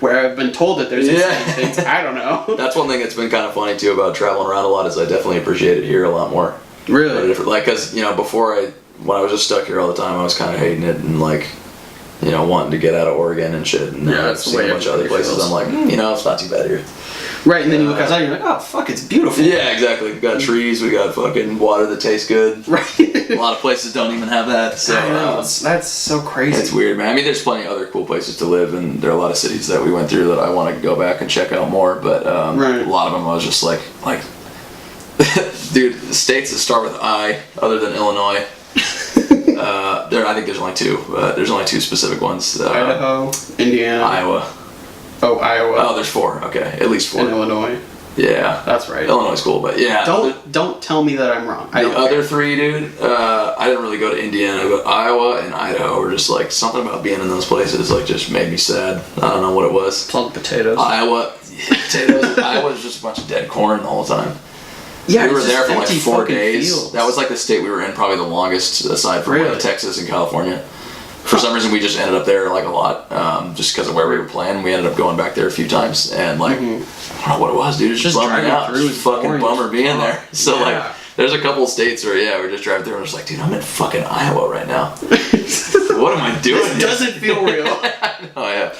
where I've been told that there's things, I don't know. That's one thing that's been kind of funny too about traveling around a lot is I definitely appreciate it here a lot more. Really? Like, cause before when I was just stuck here all the time, I was kind of hating it and like, wanting to get out of Oregon and shit. And I've seen a bunch of other places. I'm like, it's not too bad here. Right, and then you look outside and you're like, oh, fuck, it's beautiful. Yeah, exactly. We got trees, we got fucking water that tastes good. Right. A lot of places don't even have that. So I know, that's so crazy. It's weird, man. I mean, there's plenty of other cool places to live, and there are a lot of cities that we went through that I want to go back and check out more, but a lot of them I was just like, dude, the states that start with I, other than Illinois, I think there's only 2. There's only 2 specific ones. Idaho, Indiana, Iowa. Oh, Iowa. Oh, there's 4. Okay, at least 4. And Illinois. Yeah, that's right. Illinois is cool, but yeah. Don't tell me that I'm wrong. The other 3, dude. I didn't really go to Indiana, but Iowa and Idaho were just like something about being in those places like just made me sad. I don't know what it was. Plug potatoes. Potatoes. Iowa was just a bunch of dead corn the whole time. Yeah, we were there for like 4 days. Fields. That was like the state we were in probably the longest, aside from like Texas and California. For some reason, we just ended up there like a lot, just because of where we were playing. We ended up going back there a few times, and like I don't know what it was, dude. It was just bumming out. It was fucking bummer being there. So like, there's a couple of states where we're just driving through, and we're just like, dude, I'm in fucking Iowa right now. What am I doing? It doesn't feel real. Oh yeah,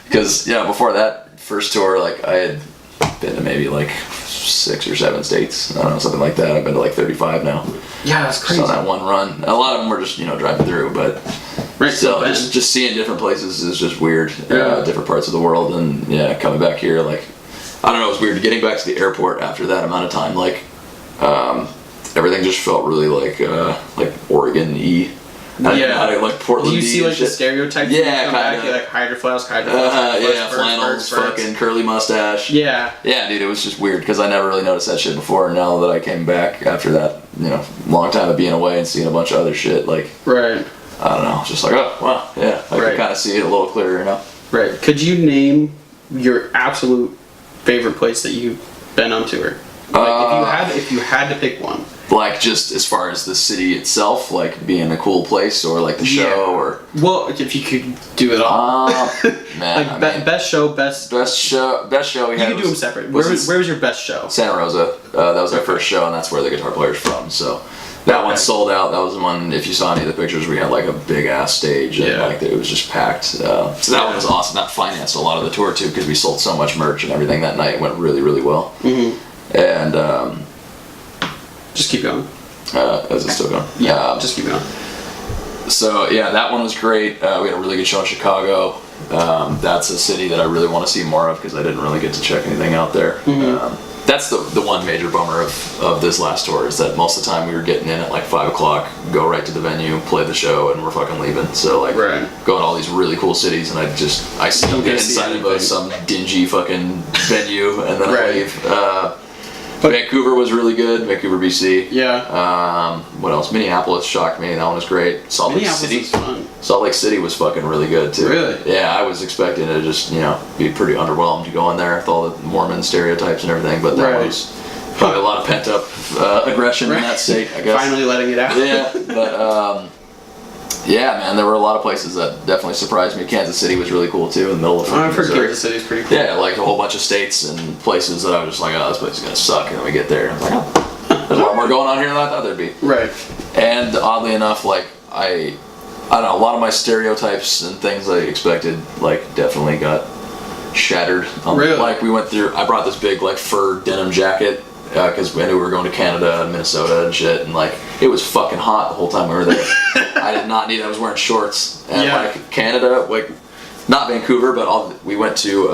because before that first tour, like I had been to maybe like 6 or 7 states. I don't know, something like that. I've been to like 35 now. Yeah, that's crazy. Just on that one run. A lot of them were just driving through, but still, just seeing different places is just weird. Different parts of the world, and coming back here, like I don't know, it was weird getting back to the airport after that amount of time. Like everything just felt really like Oregon-y. Like Portland. Do you see like the stereotypes? Yeah, kind of. Like Hydro Flask, flannels, fucking curly mustache. Yeah, dude, it was just weird because I never really noticed that shit before. Now that I came back after that, long time of being away and seeing a bunch of other shit, like I don't know, just like I can kind of see it a little clearer now. Right. Could you name your absolute favorite place that you've been on tour? Like if you had to pick one. Like just as far as the city itself, like being a cool place, or like the show, or if you could do it all. Man, like best show. We had. You can do them separate. Where was your best show? Santa Rosa. That was our first show, and that's where the guitar player's from. So that one sold out. That was the one. If you saw any of the pictures, we had like a big ass stage, and like it was just packed. So that one was awesome. That financed a lot of the tour too, because we sold so much merch and everything that night. It went really, really well. And. Just keep going. Is it still going? Yeah, just keep going. So that one was great. We had a really good show in Chicago. That's a city that I really want to see more of because I didn't really get to check anything out there. That's the one major bummer of this last tour is that most of the time we were getting in at like 5 o'clock, go right to the venue, play the show, and we're fucking leaving. So like going to all these really cool cities, and I still get inside of some dingy fucking venue, and then I leave. Vancouver was really good. Vancouver, BC. Yeah. What else? Minneapolis shocked me. That one was great. Salt Lake City. Was fun. Salt Lake City was fucking really good too. Really? Yeah, I was expecting to just be pretty underwhelmed to go in there with all the Mormon stereotypes and everything, but that was probably a lot of pent up aggression in that state. I guess. Finally letting it out. Yeah, but yeah, man, there were a lot of places that definitely surprised me. Kansas City was really cool too, in the middle of I've heard Missouri. Kansas City's pretty cool. Yeah, like a whole bunch of states and places that I was just like, oh, this place is gonna suck, and then we get there, and I was like, oh, there's a lot more going on here than I thought there'd be. Right. And oddly enough, like I don't know, a lot of my stereotypes and things I expected, like, definitely got shattered. Really? Like we went through, I brought this big like fur denim jacket because I knew we were going to Canada and Minnesota and shit, and like it was fucking hot the whole time we were there. I did not need. I was wearing shorts, and like Canada, like not Vancouver, but we went to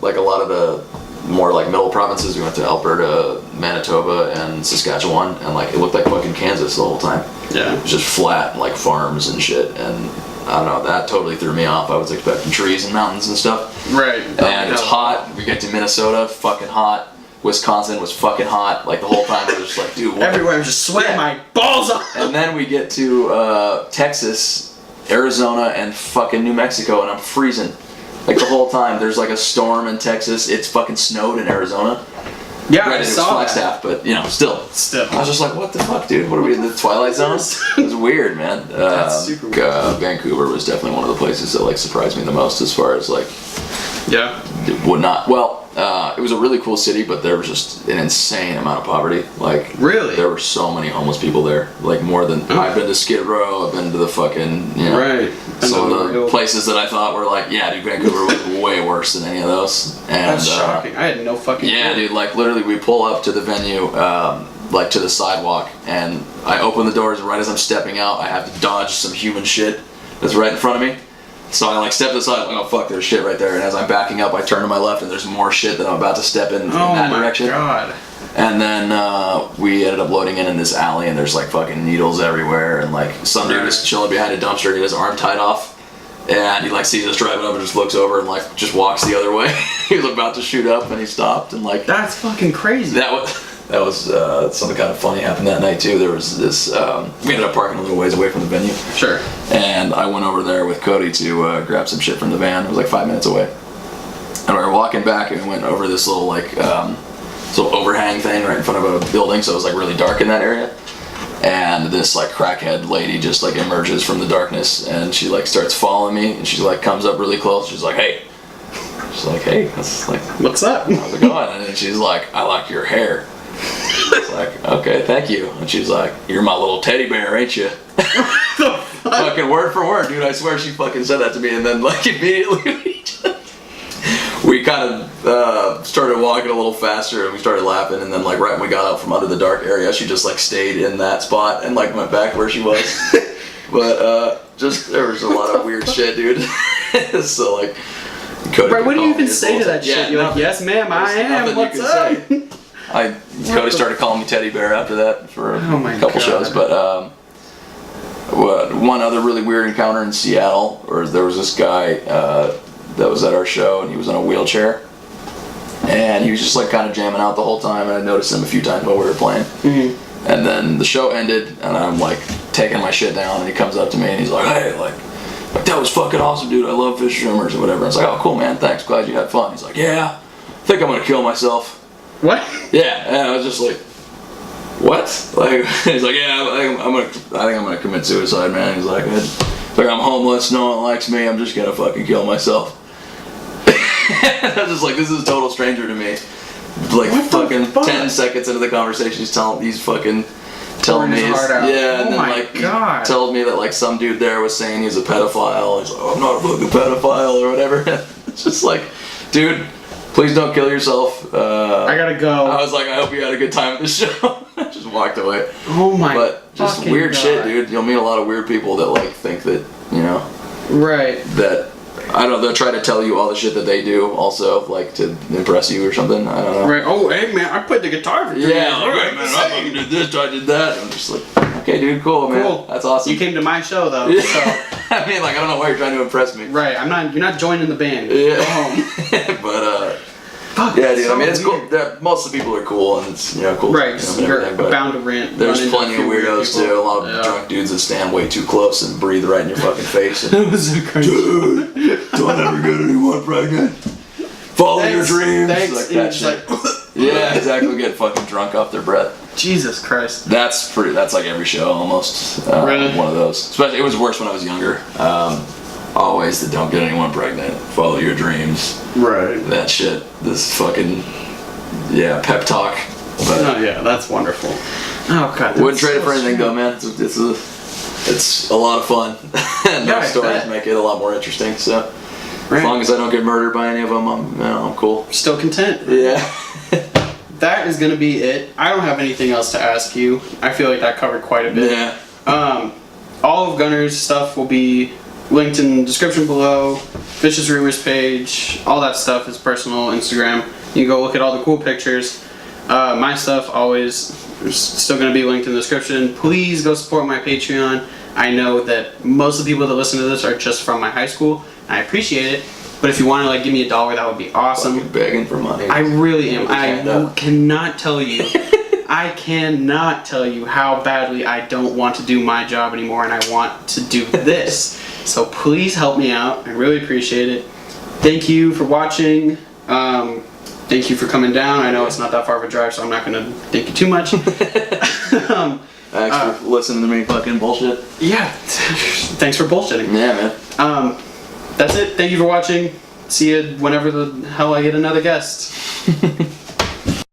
like a lot of the more like middle provinces. We went to Alberta, Manitoba, and Saskatchewan, and like it looked like fucking Kansas the whole time. Yeah, it was just flat, like farms and shit, and I don't know, that totally threw me off. I was expecting trees and mountains and stuff. Right. And it was hot. We get to Minnesota, fucking hot. Wisconsin was fucking hot. Like the whole time I was just like, dude, what? Everywhere I'm just sweating my balls off. And then we get to Texas, Arizona, and fucking New Mexico, and I'm freezing. Like the whole time. There's like a storm in Texas. It's fucking snowed in Arizona. Yeah, I saw that. Flagstaff, but still. I was just like, what the fuck, dude? What are we in the Twilight Zone? It was weird, man. That's super weird. Vancouver was definitely one of the places that like surprised me the most as far as like. Yeah. It was a really cool city, but there was just an insane amount of poverty. Like, really, there were so many homeless people there. Like more than I've been to Skid Row. I've been to the fucking right. Some of the places that I thought were like, yeah, dude, Vancouver was way worse than any of those. And that's shocking. I had no fucking. Yeah, dude. Like literally, we pull up to the venue, like to the sidewalk, and I open the doors. And right as I'm stepping out, I have to dodge some human shit that's right in front of me. So I like step aside, like, oh fuck, there's shit right there. And as I'm backing up, I turn to my left, and there's more shit that I'm about to step in that direction. Oh my god. And then we ended up loading in this alley, and there's like fucking needles everywhere, and like some dude was chilling behind a dumpster, and he had his arm tied off, and he like sees us driving up and just looks over and like just walks the other way. He was about to shoot up, and he stopped, and like that's fucking crazy. That was something kind of funny happened that night too. There was this, we ended up parking a little ways away from the venue. Sure. And I went over there with Cody to grab some shit from the van. It was like 5 minutes away. And we were walking back, and we went over this little like, little overhang thing right in front of a building, so it was like really dark in that area. And this like crackhead lady just like emerges from the darkness, and she like starts following me, and she like comes up really close. She's like, hey. She's like, hey, that's like, what's up? How's it going? And then she's like, I like your hair. It's like, okay, thank you. And she's like, you're my little teddy bear, ain't you? Fucking word for word, dude. I swear she fucking said that to me, and then like immediately we kind of started walking a little faster, and we started laughing, and then like right when we got out from under the dark area, she just like stayed in that spot and like went back where she was. But just there was a lot of weird shit, dude. So like, right, what do you even say to that shit? You're like, yes ma'am, I am, what's up? Cody started calling me Teddy Bear after that for a couple shows, but one other really weird encounter in Seattle, where there was this guy that was at our show, and he was in a wheelchair, and he was just like kind of jamming out the whole time, and I noticed him a few times while we were playing. Mm-hmm. And then the show ended, and I'm like taking my shit down, and he comes up to me, and he's like, hey, like that was fucking awesome, dude, I love Fish Drummers or whatever. I was like, oh cool, man, thanks, glad you had fun. He's like, yeah, I think I'm gonna kill myself. What? Yeah, and I was just like, what? Like, he's like, yeah, I think I'm gonna commit suicide, man. He's like, I'm homeless, no one likes me, I'm just gonna fucking kill myself. And I was just like, this is a total stranger to me. Like, fucking 10 seconds into the conversation, he's telling me, yeah, and then like, he told me that like some dude there was saying he's a pedophile. He's like, oh, I'm not a fucking pedophile or whatever. It's just like, dude, please don't kill yourself. I gotta go. I was like, I hope you had a good time at the show. I just walked away. Oh my god. But just weird shit, dude. You'll meet a lot of weird people that like think that, right. That I don't know, they'll try to tell you all the shit that they do also, like to impress you or something. I don't know. Right. Oh, hey man, I played the guitar for you. Yeah, like, right, man, I fucking did this, I did that. I'm just like, okay, dude, cool, man. Cool. That's awesome. You came to my show though. Yeah. So. I mean, like, I don't know why you're trying to impress me. Right. You're not joining the band. Yeah. Go home. But fuck, yeah, dude. so I mean, it's weird. cool. Most of the people are cool, and it's cool. Right. You're bound to rant. There's plenty of weirdos too. A lot of drunk dudes that stand way too close and breathe right in your fucking face. And, That was so crazy. Dude, don't ever get anyone pregnant. Follow your dreams. Thanks. Like that shit. Yeah, exactly. Get fucking drunk off their breath. Jesus Christ. That's like every show almost. Really? One of those. Especially, it was worse when I was younger. Always the don't get anyone pregnant. Follow your dreams. Right. That shit. This fucking pep talk. But Oh yeah, that's wonderful. Oh god. wouldn't trade it for anything though, man. It's a lot of fun. And those stories make it a lot more interesting. So as long as I don't get murdered by any of them, I'm cool. Still content. Yeah. That is gonna be it. I don't have anything else to ask you. I feel like that covered quite a bit. Yeah. All of Gunnar's stuff will be linked in the description below. Vicious Rumors page, all that stuff is personal Instagram. You can go look at all the cool pictures. My stuff always is still going to be linked in the description. Please go support my Patreon. I know that most of the people that listen to this are just from my high school. I appreciate it. But if you want to like give me $1, that would be awesome. Fucking begging for money. I really am. I cannot tell you. I cannot tell you how badly I don't want to do my job anymore and I want to do this. So please help me out. I really appreciate it. Thank you for watching. Thank you for coming down. I know it's not that far of a drive, so I'm not going to thank you too much. Thanks for listening to me fucking bullshit. Yeah. Thanks for bullshitting. Yeah, man. That's it. Thank you for watching. See you whenever the hell I get another guest.